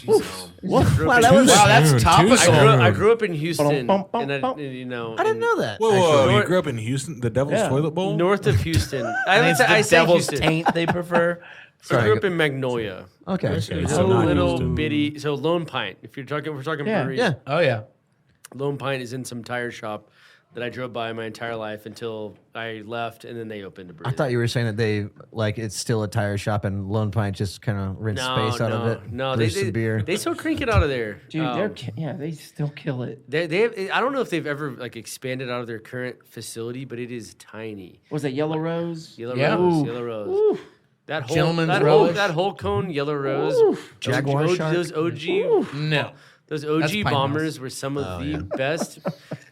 Wow, Wow, that's Too topical. soon. I grew up in Houston, Bum, bum, and bum. you know, I didn't in- know that. Whoa, actually. you grew up in Houston, the Devil's Yeah. Toilet Bowl? north of Houston. I think it's the I say devil's Houston. taint they prefer. I grew up in Magnolia. Okay. Okay, It was so a not little Houston. bitty. So Lone Pine. If we're talking Yeah. breweries, Yeah. Oh yeah. Lone Pine is in some tire shop that I drove by my entire life until I left, and then they opened a brewery. I thought you were saying that they like it's still a tire shop and Lone Pine just kind of rinse space out of it. No, brew they some beer. They still crank it out of there, Dude, they still kill it. I don't know if they've ever like expanded out of their current facility, but it is tiny. Was that Yellow Rose? Yellow Yeah. Rose, Ooh. Yellow Rose. Ooh. That whole Gentleman's that relish. whole cone, Yellow Rose. Jaguar shark? Those OG No. Those That's OG Pine bombers were some of the best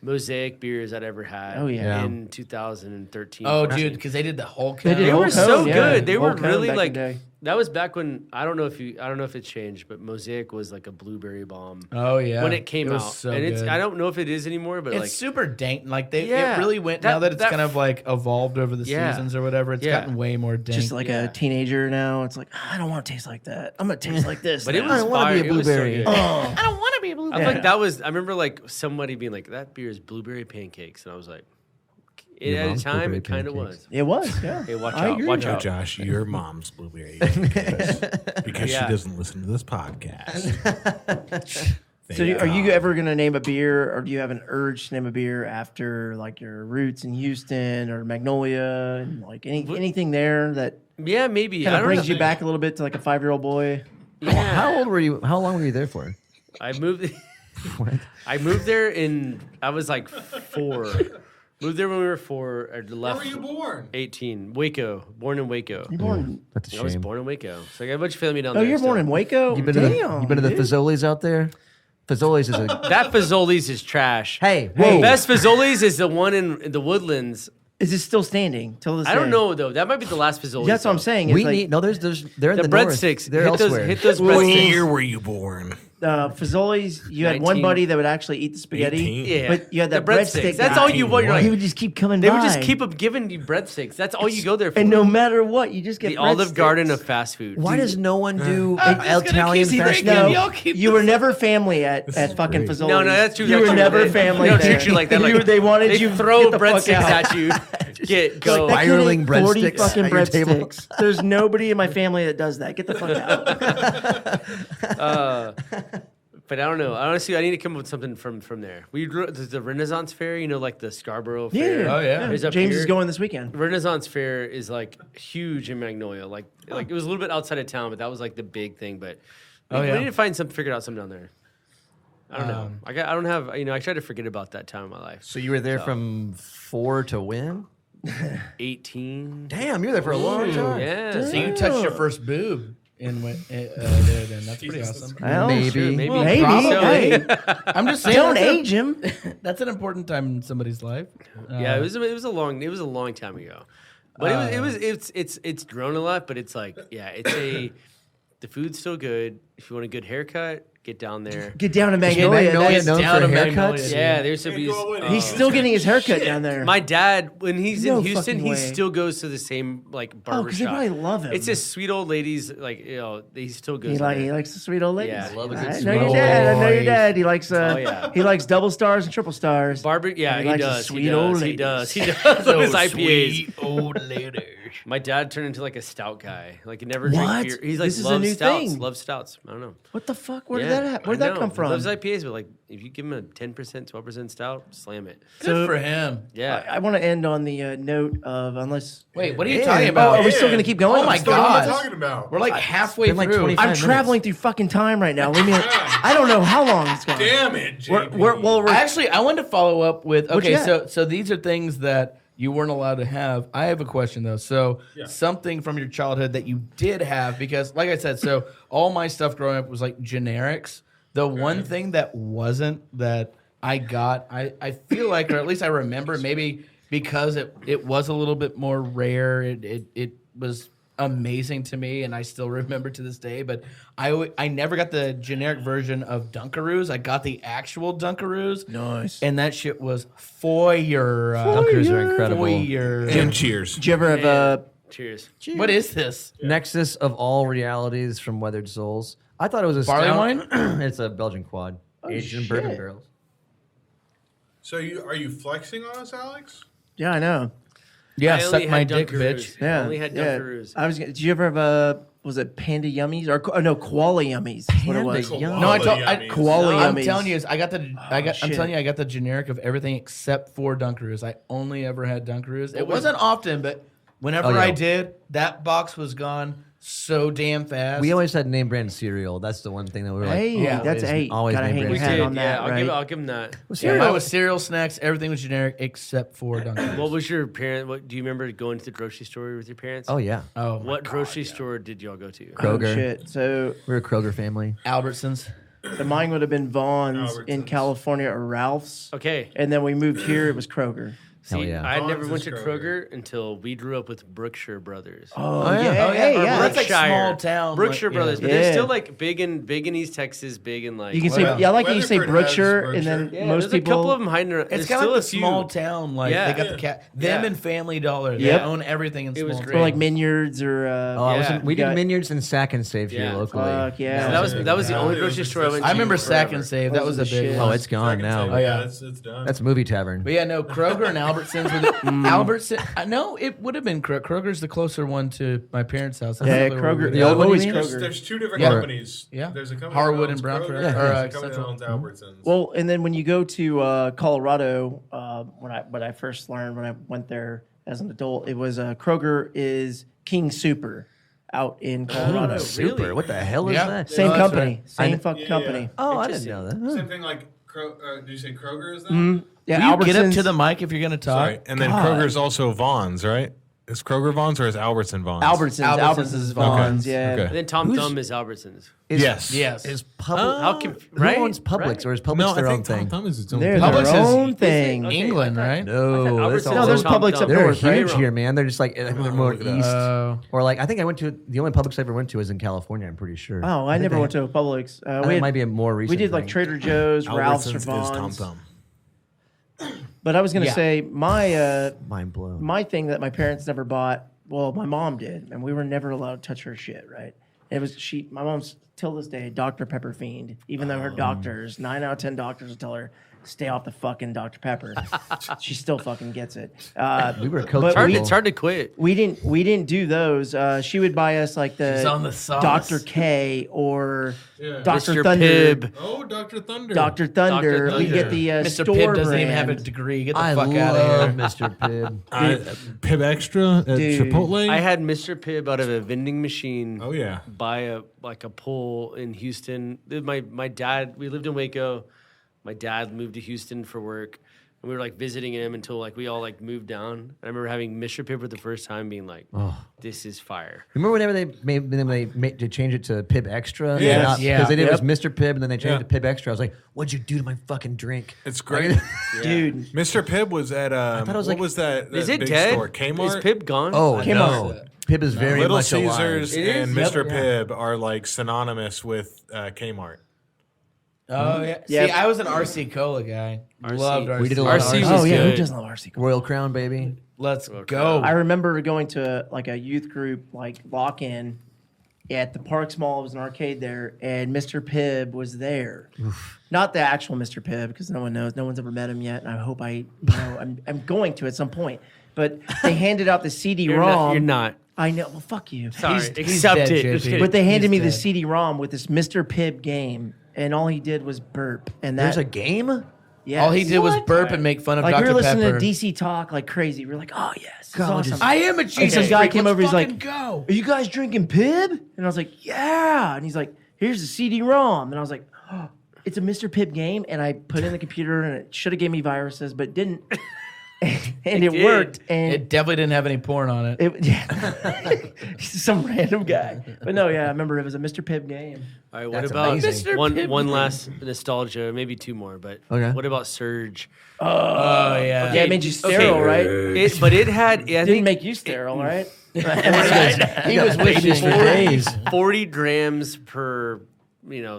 mosaic beers I'd ever had. Oh, yeah. In 2013. Oh, 14. dude, because they did the whole. They did They Old were Cone, so yeah. good. They were Old Cone really back in like the day. that was back when I don't know if it changed, but Mosaic was like a blueberry bomb Oh yeah. when it came was out. so and it's good. I don't know if it is anymore, but It's like super dank. Like it Yeah. really went. That- now that it's that kind of like evolved over the Yeah. seasons or whatever, it's Yeah. gotten way more dank. Just like a teenager now. It's like, I don't want to taste like that. I'm going to taste like this. but it now. was don't wanna fire. be a It was so blueberry. good. Oh. I don't want to be a blue. I feel like that was. I remember like somebody being like, "That beer is blueberry pancakes," and I was like, Your at a mom's time, blueberry it kind of pancakes. was. It was, yeah. Hey, watch I out! agree. Watch No, out! Josh, your mom's blueberry pancakes because Yeah. she doesn't listen to this podcast. So, are you ever going to name a beer, or do you have an urge to name a beer after like your roots in Houston or Magnolia, and like anything there that Yeah, maybe. kind I of don't brings know. you back a little bit to like a 5-year-old boy? Yeah. How old were you? How long were you there for? I moved. What? I moved there I was like 4. Moved there when we were 4. I left. Where were you born? 18. Waco. Born in Waco. You're born. That's a I was shame. born in Waco. So I got a bunch of family down Oh, there. you're born still. in Waco. You been to Damn, the dude. Fazoli's out there? Fazoli's is a That Fazoli's is trash. hey. The Whoa. best Fazoli's is the one in the Woodlands. Is it still standing till this I don't day? know though. That might be the last Fazoli's. That's what I'm though. saying. It's We like, need no. There's they're in The the north. breadsticks. They're Hit elsewhere. those What breadsticks. year were you born? Fazoli's, you had one 19. buddy that would actually eat the spaghetti. 18. Yeah, But you had that the breadstick That's guy. all you want. You're He like, would just keep coming they by. would just keep up giving you breadsticks. That's all you go there for. And no matter what, you just get the Olive breadsticks. Garden of fast food. Why does no one do I'm just gonna Italian keep fast drinking. food? No, Y'all keep you were never family at fucking great. Fazoli's. No, that's true. You were That's never true. family They don't there. treat you like that. Like, they wanted they you throw get the fuck breadsticks out. at you. Get go. That kid Spiraling ate 40 breadsticks fucking at your table. breadsticks. There's nobody in my family that does that. Get the fuck out. But I don't know. Honestly, I need to come up with something from there. There's the Renaissance Fair, like the Scarborough Fair. Oh, yeah. There's up James here. is going this weekend. Renaissance Fair is like huge in Magnolia. Like it was a little bit outside of town, but that was like the big thing. But we need to figure out something down there. I don't know. I don't have. I try to forget about that time in my life. So you were there from 4 to when? 18. Damn, you were there for a long time. Yeah. So you touched your first boob there then. That's pretty awesome. Well, Maybe. Sure, maybe. Maybe. Probably. Hey, I'm just saying. don't that's a- age him. That's an important time in somebody's life. Yeah, it was a long time ago. But it's grown a lot, but it's like, the food's still good. If you want a good haircut, get down there. Get down to Magnolia Magnolia. is known down for to haircuts? Magnolia. Yeah, there's some. He's still getting his haircut down there. My dad, when he's No in Houston, fucking he way. still goes to the same barber because they shop. probably love him. It's just sweet old ladies, he still goes. He there. likes the sweet old ladies. Yeah, love a good I sweet know your old dad. I know your ladies. dad. He likes yeah. he likes double stars and triple stars. Barber, yeah, He he likes the does. sweet He old does. He ladies. does. He does. Those Those IPAs. sweet old ladies. My dad turned into like a stout guy. Like he never What? drank beer. He's like This is a loves new stouts. thing. Loves stouts. I don't know. What the fuck? Where did Yeah, that Where'd I that come know. from? He loves IPAs, but like if you give him a 10%, 12% stout, slam it. Good for him. Yeah. I want to end on the note of unless. Wait, what are you Yeah. talking Oh, about? are we still going to keep going? Oh my I'm still- What are God. you talking about? We're like halfway been like through. 25 I'm minutes. traveling through fucking time right now. Leave me. I don't know how long it's going. Damn it, JP. I wanted to follow up with What you okay, got? so these are things that you weren't allowed to have. I have a question though. So something from your childhood that you did have, because like I said, so all my stuff growing up was like generics. The one thing that wasn't that I got, I feel like, or at least I remember, maybe because it was a little bit more rare. It was amazing to me, and I still remember to this day. But I never got the generic version of Dunkaroos. I got the actual Dunkaroos. Nice. And that shit was fire. Dunkaroos are incredible. Fire. And cheers. Did you ever have Cheers. What is this? Nexus of all realities from Weathered Souls. I thought it was a Barley stout. wine? It's a Belgian quad, aged in bourbon barrels. So are you flexing on us, Alex? Yeah, I know. Yeah, I suck only my had dick, Dunkaroos. bitch. Yeah, I only had yeah. Dunkaroos. Did you ever have was it Panda Yummies or no Koala Yummies? That's what it was. Panda Yummies. No, Koala I'm Yummies. telling you, I'm shit. telling you, I got the generic of everything except for Dunkaroos. I only ever had Dunkaroos. It wasn't often, but whenever Oh, yeah. I did, that box was gone so damn fast. We always had name brand cereal. That's the one thing that we were like, Hey, Yeah. that's always gotta name hang brand your We hat did. on that, Yeah, right? I'll give him that. Yeah, mine was cereal, snacks, everything was generic except for Dunkaroos. What was your parent? What do you remember going to the grocery store with your parents? Oh yeah, Oh, What grocery store did y'all go to? Kroger. Oh, shit. So We're a Kroger family. Albertsons. mine would have been Vaughn's in Albertsons. California or Ralph's. Okay. And then we moved here. It was Kroger. Hell See, yeah. I never Vaughn's went is to Kroger. Kroger until we grew up with Brookshire Brothers. Oh, yeah. yeah. Oh, Hey, Or yeah. Brookshire. like Brookshire. small town, Brookshire like, Brothers, yeah. but they're Yeah. still like big in East Texas, big in like. You can say, Well, yeah, I like how you say Weatherford has Brookshire, and then Brookshire. Yeah, most there's people. a couple of them hiding around. It's There's kind still of like a a few. small town. Like Yeah. they got the cat, them Yeah. and Family Dollar. They Yep. own everything in It was small great. or like towns. Minyards or. Oh, I was Yeah. in- we did Got- Minyards and Sack and Save here Yeah. locally. Fuck yeah. So that was the Yeah. only Yeah. grocery store I went to. I remember forever. Sack and Save. That Those was are a the big shit. one. Oh, it's gone now. Oh, yeah. it's done. That's Movie Tavern. But yeah, no, Kroger and Albertsons. Albertson, no, it would have been Kroger's the closer one to my parents' house. That's Yeah, really where we Kroger. were. The old one, always you mean? Kroger. There's two different Yeah. companies. Yeah. There's a company Harwood that owns and Brown Kroger, Trout, and or, there's a company that Central. owns Albertsons. Well, and then when you go to Colorado, when I first learned when I went there as an adult, it was Kroger is King Super out in Colorado. Super. Really? What the hell is Yeah. that? Same Oh, that's company, right. same I- fucking Yeah, company. yeah. Oh, I didn't know that. Same thing like, did you say Kroger is that? Yeah, Will you get up Albertsons- to the mic if you're going to talk? Sorry. And then God. Kroger's also Vaughn's, right? Is Kroger Vons or is Albertson Vons? Albertsons is Vons. Okay. Yeah. Okay. And then Tom Thumb is Albertsons. Yes. Is Publix? How can Who right? owns Publix, Right. or is Publix No, I their own think Tom thing? Thumb is its own They're thing. Publix their is own thing. Okay. England, right? No, Albertsons that's all No, there's Tom Publix Thumb. up They're north, right? huge here, man. They're just like they're more look it up. east. Or like I think I went to the only Publix I ever went to was in California. I'm pretty sure. Oh, I never went to a Publix. I think it might be a more recent. We did like thing. Trader Joe's, Ralph's, or Albertsons is Tom Vons. Thumb. But I was gonna Yeah. say Mind blown. my thing that my parents never bought. Well, my mom did, and we were never allowed to touch her shit. Right? It was my mom's till this day Dr. Pepper fiend. Even though her doctors, 9 out of 10 doctors, will tell her stay off the fucking Dr. Pepper. She still fucking gets it. We were Coke but people. It's hard to quit. We didn't do those. She would buy us like She's on the sauce. Dr. K or Yeah. Dr. Mr. Thunder. Pibb. Oh, Dr. Thunder. Dr. Thunder. Dr. We Thunder. get the Mr. store Pibb doesn't even have a brand. degree. Get the I fuck love out of here. Mr. Pibb. Pib Extra at Dude. Chipotle. I had Mr. Pibb out of a vending machine. Oh yeah. Buy a pole in Houston. My dad. We lived in Waco. My dad moved to Houston for work, and we were like visiting him until like we all like moved down. And I remember having Mr. Pibb for the first time, being like, "This is fire." Remember whenever they changed it to Pibb Extra? Yes. Yeah. Because they did it Yep. was Mr. Pibb, and then they changed Yeah. it to Pibb Extra. I was like, what'd you do to my fucking drink? It's great. Dude. Mr. Pibb was at thought it was what like- was that Is big it dead? store? Kmart. Is Pibb gone? Oh, Kmart. no. Pibb is very Little much Caesars alive. It and is? Mr. Yep. Pibb are like synonymous with Kmart. Oh yeah. Yeah. See, I was an RC Cola guy. RC. Loved RC. We did a lot of RC RC. was Oh yeah, who good. doesn't love RC? Royal Crown, baby. Let's go. I remember going to like a youth group like lock-in at the Parks Mall. It was an arcade there, and Mr. Pibb was there. Not the actual Mr. Pibb, because no one knows. No one's ever met him yet, and I hope I'm going to at some point. But they handed out the CD-ROM. You're not. I know. Well, fuck you. Sorry. He's Accept dead, it. JP. Just kidding. But they handed He's me the dead. CD-ROM with this Mr. Pibb game, and all he did was burp. And There's that, a game? yes. All he did was burp and make fun of like Dr. we were listening Pepper. to DC talk like crazy. We were like, oh yes, this is God, awesome. I am a cheese. some guy came over, he's Let's like, fucking go. Are you guys drinking Pibb? And I was like, yeah. And he's like, here's the CD-ROM. And I was like, oh, it's a Mr. Pibb game. And I put it in the computer, and it should have gave me viruses, but it didn't. And it did. worked. And It definitely didn't have any porn on it. He's some random guy. But no, yeah, I remember it was a Mr. Pibb game. All right, what That's about amazing. Mr. one Pibb. last nostalgia, maybe two more, but Okay. what about Surge? Oh yeah. Yeah, it made you sterile, right? But it had, I Didn't think, make you sterile, right? He was wishing for days. 40 grams per,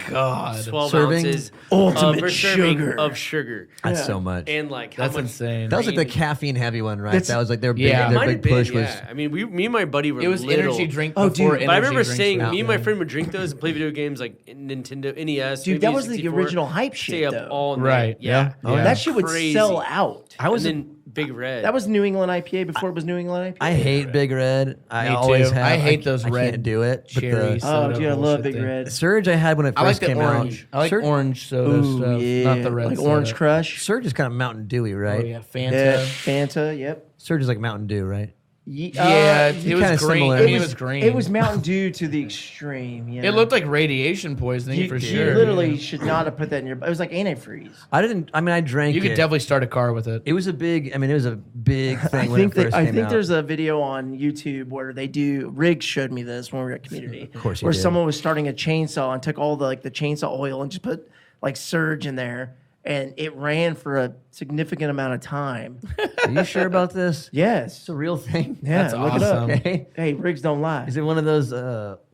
God. 12 Serving? ounces Ultimate per serving sugar. of sugar. That's Yeah. so much. And like, how That's much insane. That was like the caffeine heavy one, right? That's- That was like their big, Yeah. their Might big have been, push was. yeah. I mean, me and my buddy were It was little. energy drink Oh, before dude. energy But I remember drinks saying, were me and my out. friend would drink those and play video games like Nintendo NES. Dude, maybe that was the 64. original hype Stay shit, up though. all night. Right. Yeah. Oh, yeah. That shit would Crazy. sell out. I was. And then Big Red. That was New England IPA before it was New England IPA. I hate Big Red. I Me always too. have. I hate those I red can't do it. But cherries. the Oh, soda dude, I love bullshit Big thing. Red. Surge I had when it I like first the came orange. out. I like Surge, orange soda Ooh, stuff, yeah. not the red like soda. Orange Crush. Surge is kind of Mountain Dewy, right? Oh yeah, Fanta. Yeah, Fanta, yep. Surge is like Mountain Dew, right? Yeah, it was kinda green. similar. I mean, it was green. It was Mountain Dew to the extreme. You know? It looked like radiation poisoning you, for you sure. literally should not have put that in your. It was like antifreeze. I drank You could it. definitely start a car with it. It was a big. I mean, it was a big I thing when think it that, first I came think out. there's a video on YouTube where they do. Riggs showed me this when we were at Community. Of course he where did. someone was starting a chainsaw and took all the chainsaw oil and just put like Surge in there, and it ran for a significant amount of time. Are you sure about this? Yes. It's a real thing. Yeah, That's look it up. awesome. Okay. Hey, Riggs don't lie. Is it one of those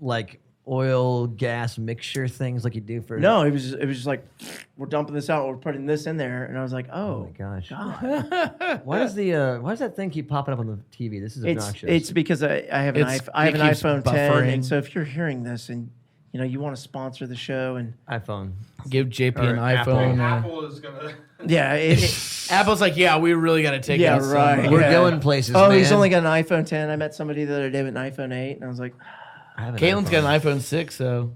like oil gas mixture things like you do for? No, it was just like we're dumping this out, we're putting this in there, and I was like, Oh oh, my gosh. God. Why does that thing keep popping up on the TV? This is obnoxious. It's because I have an It's- I have it an keeps iPhone 10, buffering. and so if you're hearing this and you want to sponsor the show, and iPhone. Give JP Or an Apple. iPhone. Apple is gonna. yeah, Apple's like, yeah, we really got to take Yeah, it. right. somewhere. We're Yeah. going places. oh, man. he's only got an iPhone 10. I met somebody the other day with an iPhone 8, and I was like, I have an Caitlin's got iPhone. an iPhone 6, so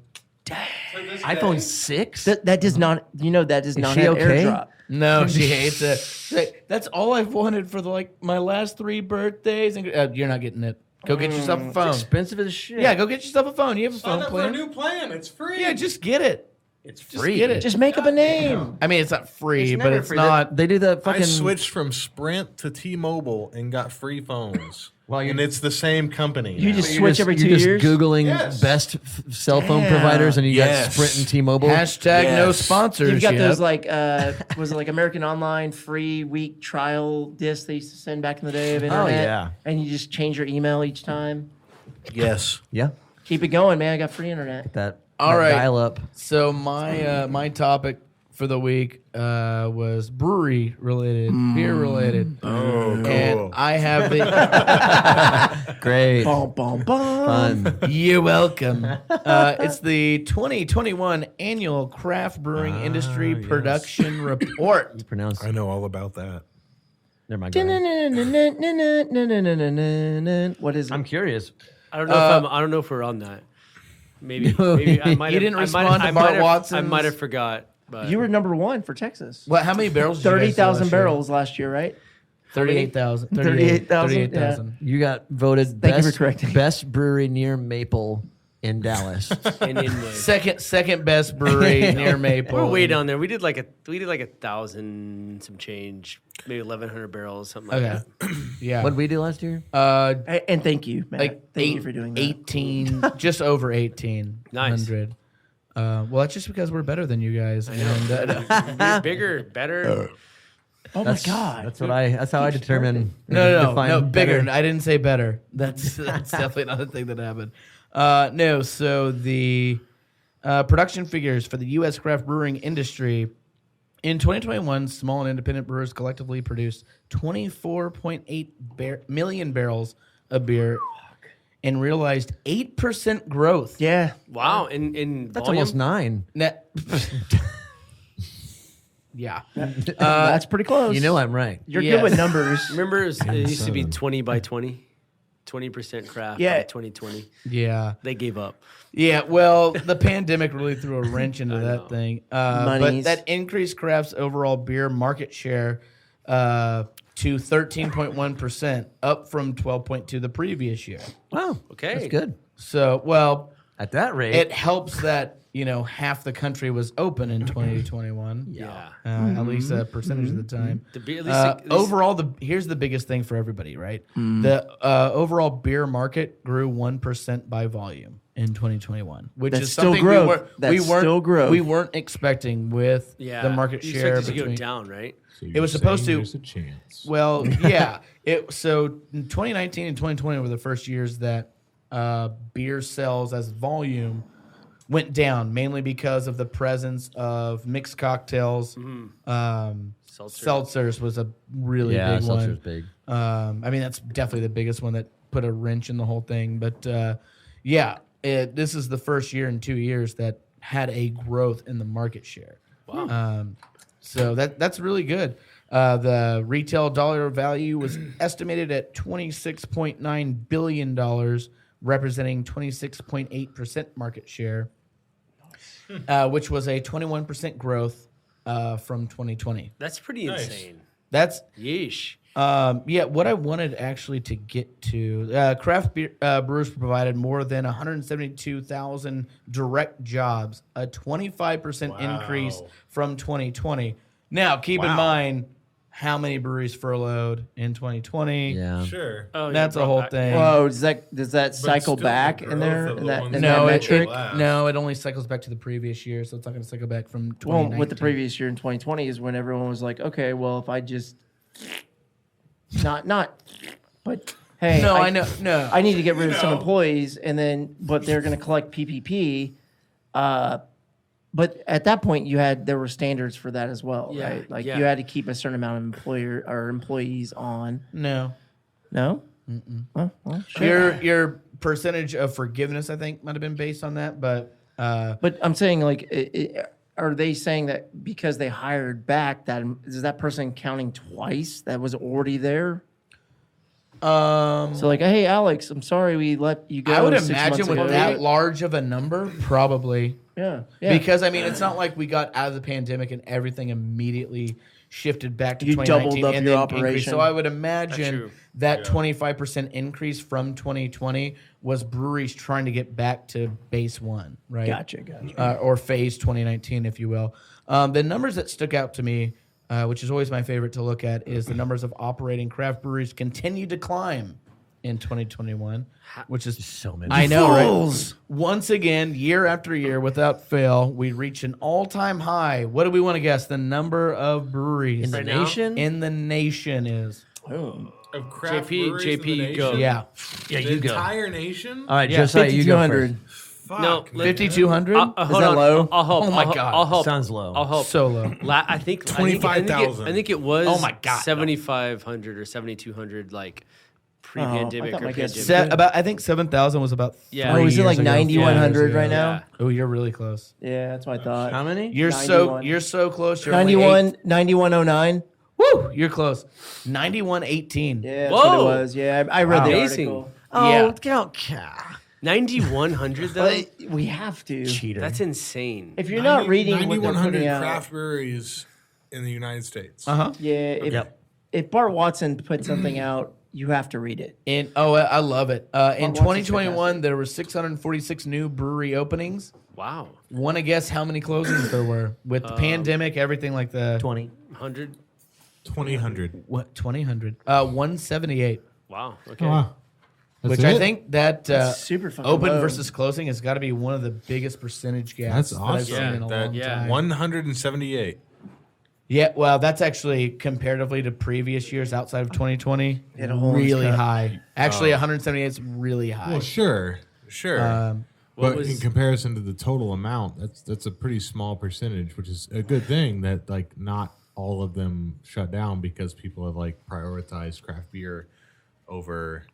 iPhone 6. that does not, that does not she have okay? AirDrop. no, she hates it. She's like, that's all I've wanted for my last 3 birthdays. And you're not getting it. Go get yourself a phone. Expensive as shit. Yeah, go get yourself a phone. You have a Sign phone up for a plan. new plan. It's free. Yeah, just get it. It's Just get it. Just make up a name. I mean, it's not free, It's but never it's free. not. They do the I fucking. switched from Sprint to T-Mobile and got free phones. Well, and it's the same company. You now. just You're switch every 2 you're years. Just Googling Yes. best cell phone Yeah. providers, and you Yes. got Sprint and T-Mobile. Hashtag no Yes. sponsors. You've got those like was it like American Online free week trial discs they used to send back in the day of internet? yeah. And you just change your email each time. Yes. Yeah, Keep it going, man. I got free internet. All that right. dial up. So my my topic for the week was brewery related, beer related. Oh, cool. And I have the. Great, Bum, bum, bum. fun. You're welcome. It's the 2021 annual craft brewing industry yes. production report. Pronounce. I know all about that. Never mind. What is it? I'm curious. I don't know if I don't know if we're on that. Maybe I might. You didn't respond to Bart I Watson's- might have forgot. But You were number one for Texas. What? How many barrels? did you guys do 30,000 last year? barrels last year, right? 38,000. 38,000, 38,000. You got voted Thank you best, for correcting. best brewery near Maple in Dallas. in Inwood. Second best brewery near Maple. We're way down there. We did like 1,000 some change, maybe 1,100 barrels, something like Okay. that. Yeah. What did we do last year? And thank you, Matt. Like thank you for doing that. 18, just over 1,800. Well, that's just because we're better than you guys. And, We're bigger, better. Oh my God. That's how I determine. no, define bigger. better. I didn't say better. That's definitely not a thing that happened. No, so the production figures for the U.S. craft brewing industry in 2021, small and independent brewers collectively produced 24.8 million barrels of beer and realized 8% growth. Yeah. Wow, in That's volume? almost 9. Net. Yeah. That's pretty close. You know I'm right. You're Yes. good with numbers. Remember, it used to be 20 by 20, 20% craft. Yeah. By 2020. Yeah. They gave up. Yeah, well, the pandemic really threw a wrench into that know. thing. But Monies. that increased craft's overall beer market share to 13.1%, up from 12.2 the previous year. Wow. Okay. That's good. So, well, At that rate. it helps that, half the country was open in 2021. Yeah. At least a percentage of the time. The beer, at least Overall, here's the biggest thing for everybody, right? The overall beer market grew 1% by volume in 2021, which That's is still something growth. we weren't Still growth. we weren't expecting with yeah. the market You share expect it to between. go down, right? So It was supposed to- There's a chance. Well, yeah. So in 2019 and 2020 were the first years that beer sales as volume went down, mainly because of the presence of mixed cocktails. Seltzers was a really big seltzer's one. big. I mean, that's definitely the biggest one that put a wrench in the whole thing. But this is the first year in 2 years that had a growth in the market share. Wow. So that's really good. The retail dollar value was estimated at $26.9 billion, representing 26.8% market share, which was a 21% growth from 2020. That's pretty insane. That's Yeesh. what I wanted actually to get to. Craft beer, brewers provided more than 172,000 direct jobs, a 25% increase from 2020. Now, keep in mind how many breweries furloughed in 2020. Yeah. Sure. Oh, That's yeah, a whole back- thing. Whoa, does that cycle still back the in there? growth of In the that, ones in that that No, metric? it only cycles back to the previous year, so it's not going to cycle back from 2019. Well, with the previous year in 2020 is when everyone was like, okay, well, if I just but hey, No, I know. No, I need to get rid of some employees, but they're going to collect PPP. But at that point, there were standards for that as well, Yeah, right? Like yeah. you had to keep a certain amount of employees on. no. No, well, sure. Your percentage of forgiveness, I think, might have been based on that, but But I'm saying, like, are they saying that because they hired back, that is that person counting twice that was already there? So like, hey, Alex, I'm sorry we let you go. I would 6 imagine months with ago. that large of a number, probably. Yeah. Because I mean, it's not like we got out of the pandemic and everything immediately shifted back to You 2019 doubled up and your then increased. operation. So I would That's imagine true. that 25% increase from 2020 was breweries trying to get back to base one, right? Gotcha. Or phase 2019, if you will. The numbers that stuck out to me, which is always my favorite to look at, is the numbers of operating craft breweries continue to climb in 2021, which is So many. I know, right? Once again, year after year, without fail, we reach an all-time high. What do we want to guess? The number of breweries In the Right now? nation? in the nation is. Oh. Of craft JP, breweries in the you go. nation? Yeah, The entire nation? All right, Yeah, Josiah, you go 5,200. first. Fuck. No, man. 5,200. Hold that on. low? I'll help. Oh my I'll, God. I'll help. Sounds low. I'll help. So low. I think 25,000. I think it was. Oh my God, no. 7,500 or 7,200, like pre-pandemic I thought or my guess pandemic. was I think 7,000 was about. Yeah. Oh, is it 3 like years ago, 9,100 4 years right ago. now? Yeah. Oh, you're really close. Yeah, that's what I thought. How many? You're 91. so close. You're only 9109. Woo! You're close. 9118. Yeah, that's what Whoa. it was. Yeah, I read the Amazing. article. Yeah. don't 9,100 though. But we have to. cheater. That's insane. If you're not reading what they're 9,100 putting out, craft breweries in the United States. yeah, if Bart Watson put something out, you have to read it. I love it. In Watson's 2021, fantastic. there were 646 new brewery openings. Wow. Want to guess how many closings there were with the pandemic, everything like the 20. 100. 2,000. what 2,000? 178. Wow. Okay. Wow. That's Which I it? think that super fucking open low. versus closing has got to be one of the biggest percentage gaps That's that I've awesome. seen in a long Yeah. time. 178. Yeah, well, that's actually comparatively to previous years outside of 2020, Hit a hole in his really cup. high. Actually, 178 is really high. Well, sure. Um, What But was- in comparison to the total amount, that's a pretty small percentage, which is a good thing that like not all of them shut down because people have like prioritized craft beer over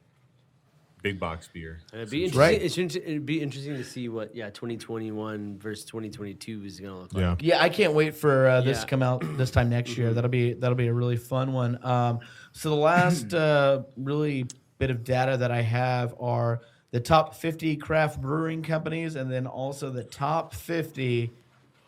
big box beer. It'd be interesting. Right. It'd be interesting to see what 2021 versus 2022 is gonna look like. Yeah. Yeah, I can't wait for this Yeah. to come out this time next year. That'll be a really fun one. So the last really bit of data that I have are the top 50 craft brewing companies, and then also the top 50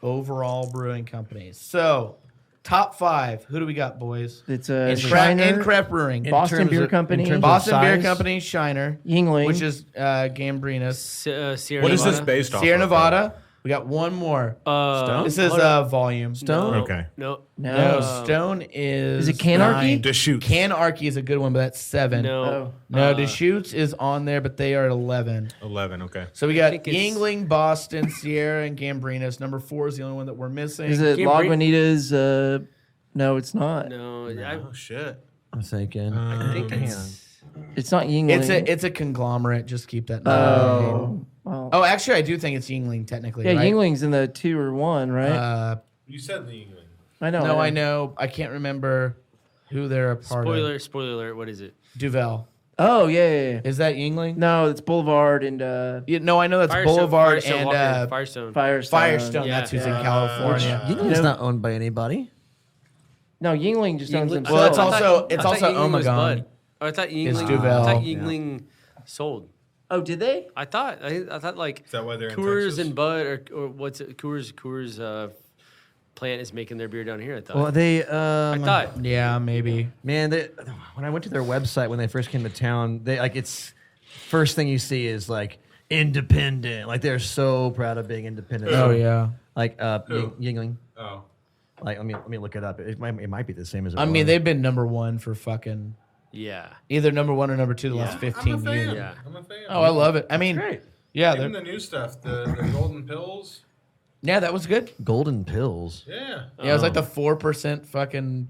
overall brewing companies. So top 5, who do we got, boys? It's In a craft, craft brewing, Boston terms Beer of- Company, in terms of Boston Beer size? Company, Shiner, Yingling, which is Gambrinus, Sierra What is this Nevada? based off Sierra of? Nevada. We got one more. Stone? This is Hold on. volume. Stone? No, Okay. No. No, no. Stone is. Is it Canarchy? 9. Deschutes. Canarchy is a good one, but that's 7. No. Oh. No, Deschutes is on there, but they are at 11. 11. Okay. So we got think it's- Yingling, Boston, Sierra, and Gambrinus. Number 4 is the only one that we're missing. Is it Can't bring- Lagunitas? No, it's not. No. Oh shit. I'm thinking. I think it's. It's not Yingling. It's a conglomerate. Just keep that in mind. Oh. Well, Oh, actually, I do think it's Yingling technically. yeah, right? Yingling's in the 2 or 1, right? You said the England. I know. No, I know. I can't remember who they're a part of. Spoiler alert. What is it? Duvel. Oh, yeah. Is that Yingling? No, it's Boulevard and Yeah, no, I know that's Boulevard and Firestone. Firestone. Firestone. Yeah. That's who's in California. Yingling's not owned by anybody. No, Yingling just owns Yingling- himself. Well, it's I also- thought- it's I thought also Yingling was Omegon. Bud. Oh, I thought It's Yingling. Duvel. I thought Yingling sold. Oh, did they? I thought like Is that why they're in Coors Texas? and Bud or what's it? Coors plant is making their beer down here. I thought. Well, they. I thought. Yeah, maybe. Man, when I went to their website when they first came to town, they like it's first thing you see is like independent. Like they're so proud of being independent. Oh yeah. Like Yingling. Oh. Like let me look it up. It might be the same as it I mean, was. they've been number 1 for fucking Yeah. either number 1 or number 2 the Yeah. last I'm a 15 fan. years. Yeah. I'm a fan. Oh, I love it. I mean, great. yeah, Even they're- the new stuff, the golden pills. yeah, that was good. Golden Pills. Yeah. Yeah, it was like the 4% fucking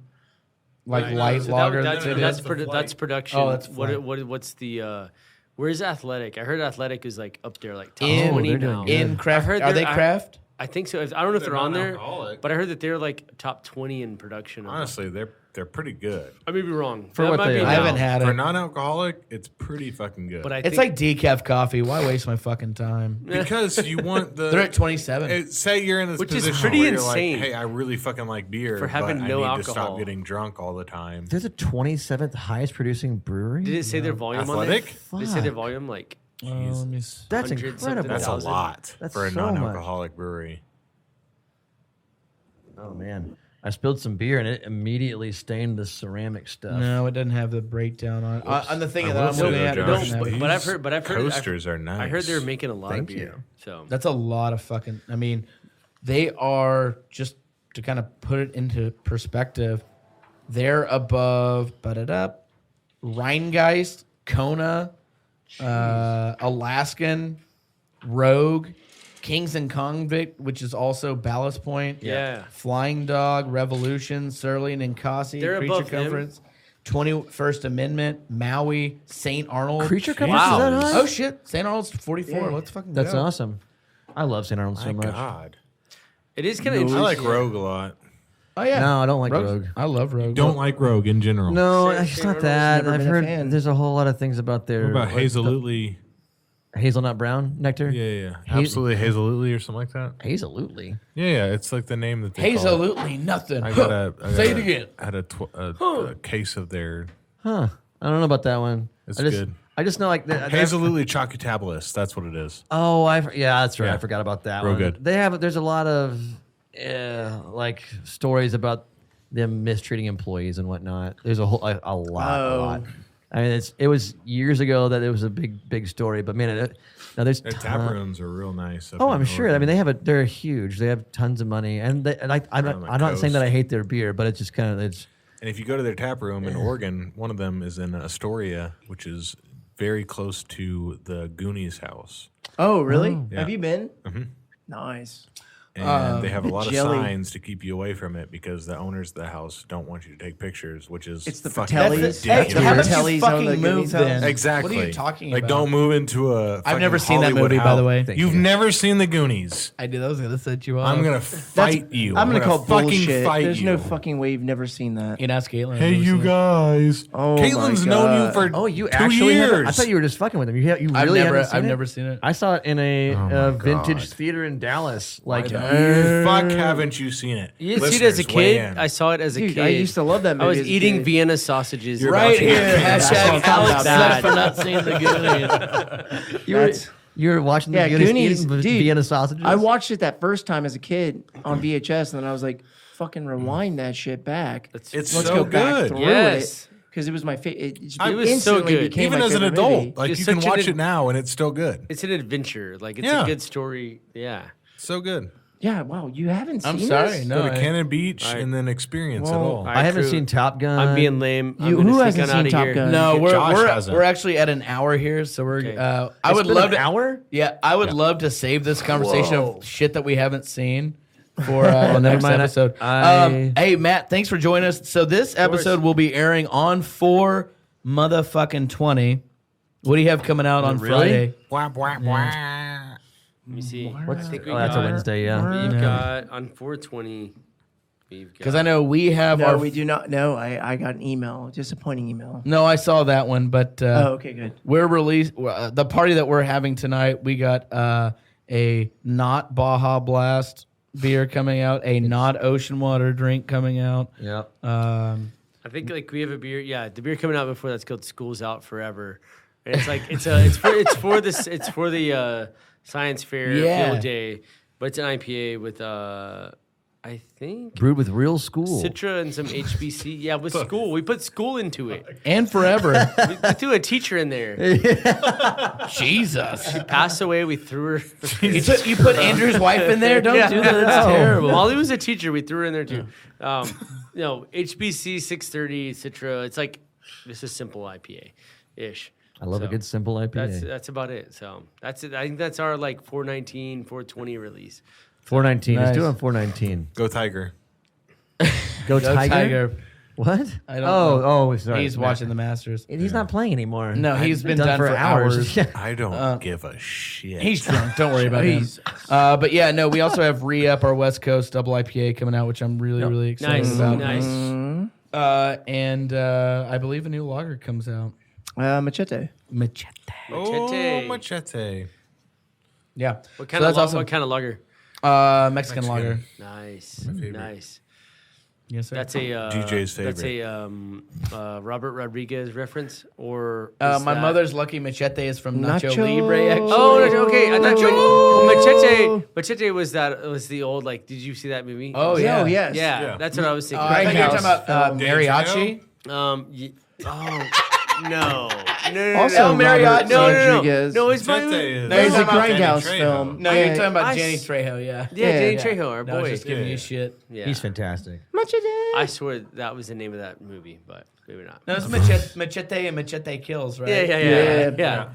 like Right. light So lager. that's, that they that's, did. the flight. that's production. Oh, that's flight. what's the where's Athletic? I heard Athletic is like up there, like top In- 20 they're doing now. good. in craft. I heard Are they they're- craft? I think so. I don't know if they're on there, non-alcoholic. but I heard that they're like top 20 in production. Honestly, they're pretty good. I may be wrong. For That what might they be are. I haven't now. had For it. non-alcoholic, it's pretty fucking good. But I It's think, like decaf coffee. Why waste my fucking time? because you want the. They're at 27. Say you're in this Which is position pretty where you're insane. like, hey, I really fucking like beer, For having but no I need to alcohol. stop getting drunk all the time. They're the 27th highest producing brewery. did it say their volume Athletic? on there? Did it say their Fuck. volume like? Let me see. That's 100 incredible. something That's a thousand. lot That's for a so much. non-alcoholic brewery. Oh man, I spilled some beer and it immediately stained the ceramic stuff. No, it doesn't have the breakdown on it. On the thing I that will I'm say looking though, at, it Josh, doesn't have it. But I've heard coasters are nice. I heard they're making a lot Thank of beer. So That's a lot of fucking. I mean, they are, just to kind of put it into perspective, they're above Rheingeist, Kona, Alaskan, Rogue, Kings and Convict, which is also Ballast Point. Yeah. Flying Dog, Revolution, Surly and Ninkasi, They're Creature above them. Conference, 21st Amendment, Maui, St. Arnold. Creature Conference is that high? Oh shit, St. Arnold's 44. Let's fucking That's go. awesome. I love St. Arnold so My much. God. it is kind of I like Rogue a lot. Oh yeah. No, I don't like Rogue's- Rogue. I love Rogue. Don't like Rogue in general. No, St. it's not Arnold's that. never I've been a heard fan. there's a whole lot of things about their What about Hazelutely? hazelnut brown nectar. Yeah. Absolutely Hazelutely or something like that. Hazelutely. Yeah. It's like the name that they call it. Absolutely nothing. I got a Say it again. I had a case of their Huh. I don't know about that one. It's I just, good. I just know like Hazelutely Chocotabilis. That's what it is. Oh, yeah, that's right. Yeah. I forgot about that Real one. good. There's a lot of like stories them mistreating employees and whatnot. There's a lot. I mean, it was years ago that it was a big story, but man, now there's Their tap rooms are real nice. up Oh, in I'm sure. I Oregon. mean, they're huge. They have tons of money, and I'm not saying that I hate their beer, but it's just kind of it's. And if you go to their tap room in Oregon, one of them is in Astoria, which is very close to the Goonies house. Oh, really? Yeah. Have you been? Mm-hmm. Nice. And they have a lot of jelly. signs to keep you away from it because the owners of the house don't want you to take pictures, which is It's the fucking Fratellis. Hey, ridiculous. how about you Fratellis on the fucking move Goonies house? then? Exactly. What are you talking like, about? don't move into a. I've never fucking seen that Hollywood movie, by the house. way. Thank You've you. never seen the Goonies. I did. I was gonna set you up. I'm gonna fight you. I'm gonna call fucking bullshit. fight There's you. no fucking way you've never seen that. You can ask Caitlin. Hey, you guys. Oh my Caitlin's known you God. for Oh, you 2 actually years. haven't? I thought you were just fucking with them. You I've really never. haven't seen I've it? never seen it. I saw it in a my vintage God. theater in Dallas. Why Like, the fuck haven't you seen it? You didn't see it as a Listeners, weigh kid. in. I saw it as a Dude, kid. I used to love that movie. I was as a eating kid. Vienna sausages. You're Right about to- here. That's what I'm Hashtag talking Alex about. Smith for not seeing the Goonies. you were watching the Yeah, Goonies Goonies, eating dude. Vienna sausages. I watched it that first time as a kid on VHS, and then I was like, "Fucking rewind that shit back. It's Let's so go back good. through Yes. it because it was my favorite. It was so good. Even as an adult, like It's you can such an watch ad- it now and it's still good. It's an adventure. Like it's Yeah. a good story. Yeah. So good. Yeah, wow, you haven't seen I'm sorry. this? No. Go to I- Cannon Beach All right. and then experience it Well, all. All right, I haven't crew. seen Top Gun. I'm being lame. I'm You- gonna who sneak hasn't on out seen of Top here. Gun? No, Josh we're hasn't. we're actually at an hour here, so we're. Okay. I would been love an to. hour? Yeah, I would love to save this conversation of shit that we haven't seen for the never next mind. episode. Hey, Matt, thanks for joining us. So this episode will be airing on 4 motherfucking 20. What do you have coming out on Really? Friday? Wah, wah, wah. Let me see. What's, I think we that's a got- Wednesday, yeah. We've got on 420. Because I know we have No, our. we do not. No, I got an email, disappointing email. No, I saw that one, but Oh, okay, good. we're released. The party that we're having tonight, we got a not Baja Blast beer coming out, a not Ocean Water drink coming out. Yep. I think like we have a beer. Yeah, the beer coming out before that's called School's Out Forever. And it's like it's for the science fair Yeah. field day, but it's an IPA with I think Brewed with real school. Citra and some HBC. Yeah, with school. We put school into it. And forever. We threw a teacher in there. Jesus. She passed away. We threw her. You put Andrew's wife in there? Don't do that. That's terrible. Molly was a teacher. We threw her in there too. HBC 630 Citra. It's like this is simple IPA ish. I love a good simple IPA. That's about it. So that's it. I think that's our like 419, 420 release. 419. Nice. Let's do it on 419. Go Tiger. Go, Go Tiger. What? I don't know. Oh, sorry. He's watching the Masters. He's not playing anymore. No, he's been done for hours. Yeah. I don't give a shit. He's drunk. Don't worry about him. But yeah, no, we also have Re-Up, our West Coast double IPA coming out, which I'm really excited Nice, about. nice. And I believe a new lager comes out. Machete. Machete. Oh, machete. Yeah. What kind So of that's awesome. what kind of lager? Mexican lager. Nice, favorite. nice. Yes, sir. That's a DJ's That's favorite. a Robert Rodriguez reference, or my is that- mother's Lucky Machete is from Nacho, Nacho. Libre. Actually. Oh, no, okay. I thought Nacho. Machete was the old like. Did you see that movie? Oh yeah. Oh, yes. yeah, Yeah. that's what I was thinking. I thought you were Grindhouse talking about Danny mariachi. No. Also, El Mariachi. Robert No. Rodriguez. No, it's Machete my. is- No, It was a You're talking about Grindhouse Danny film. No, Yeah. you're talking about I Danny s- Trejo. Yeah. Yeah, Danny Yeah. Trejo, our No, I was boy. just giving Yeah. you shit. Yeah. He's fantastic. Machete. I swear that was the name of that movie, but maybe not. No, it's Machete and Machete Kills, right? Yeah.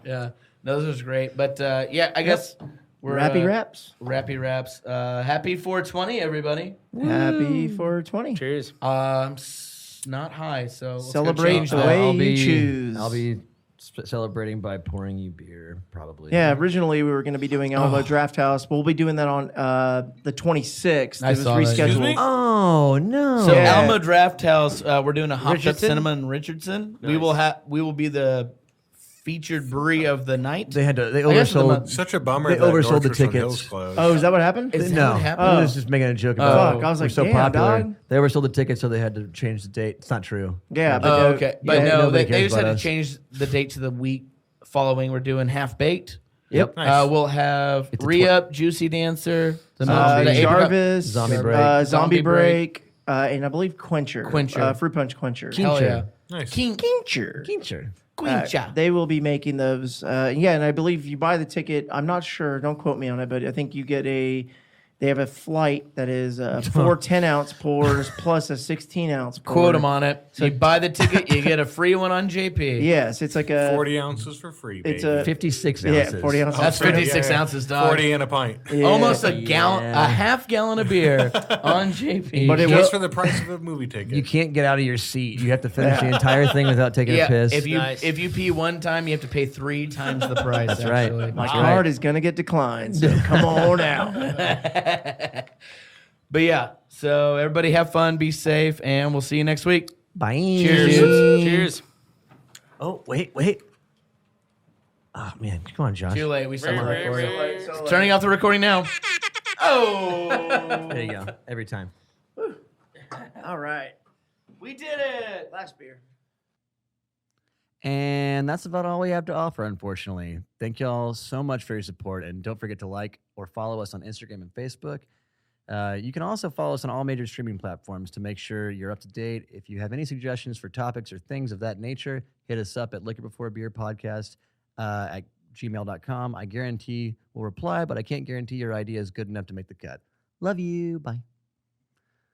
Yeah. No, this was great. But yeah, I guess we're Rappy Raps. Rappy Raps. Happy 420, everybody. Happy 420. Cheers. Not high, so let's go Celebrate change the that. way you choose. I'll be celebrating by pouring you beer, probably. Yeah, originally we were going to be doing Alamo Draft House, but we'll be doing that on the 26th. I It was saw that. Excuse rescheduled. me? Oh no. So Yeah. Alamo Draft House, we're doing a hopped up Richardson? cinnamon in Richardson. Nice. We will be the featured brewery of the night. They guess the oversold. month- Such a bummer They that oversold the North Richmond tickets. Hills closed. Oh, is that what happened? Is that No, what happened? I was just making a joke Oh. about. Fuck, I was We're like, so damn, popular. dog. They oversold the tickets, so they had to change the date. It's not true. Yeah, but Oh, okay. But yeah, no, nobody they cares just had about to us. change the date to the week following. We're doing Half Baked. Yep. Nice. We'll have It's a Re-Up, Juicy Dancer, The the Apricot- Jarvis, Zombie Break. Zombie Zombie Break, and I believe Quencher. Quencher. Fruit Punch Quencher. Hell yeah. Nice. Quencher. Sure. Quincha. They will be making those. Yeah, and I believe if you buy the ticket, I'm not sure, don't quote me on it, but I think you get they have a flight that is 4 10-ounce pours plus a 16-ounce pour. Quote them on it. So you buy the ticket, you get a free one on JP. Yes, it's like a 40 ounces for free, baby. It's a 56 yeah, ounces. 40 ounces. That's 56 ounces, dog. 40 and a pint. Yeah. Almost a gallon, Yeah. a half gallon of beer on JP. But it Just will- for the price of a movie ticket. You can't get out of your seat. You have to finish the entire thing without taking yeah, a piss. if you Nice. if you pee one time, you have to pay 3 times the price. That's right. actually. My That's card is gonna get declined, so come on out. But yeah, so everybody have fun, be safe, and we'll see you next week. Bye. Cheers. Cheers. Oh, wait. Oh, man. Come on, Josh. Too late. We stopped the recording. Turning off the recording now. Oh, There you go. Every time. All right, we did it. last beer. And that's about all we have to offer, unfortunately. Thank y'all so much for your support. And don't forget to like or follow us on Instagram and Facebook. You can also follow us on all major streaming platforms to make sure you're up to date. If you have any suggestions for topics or things of that nature, hit us up at Liquor Before Beer Podcast at gmail.com. I guarantee we'll reply, but I can't guarantee your idea is good enough to make the cut. Love you. Bye.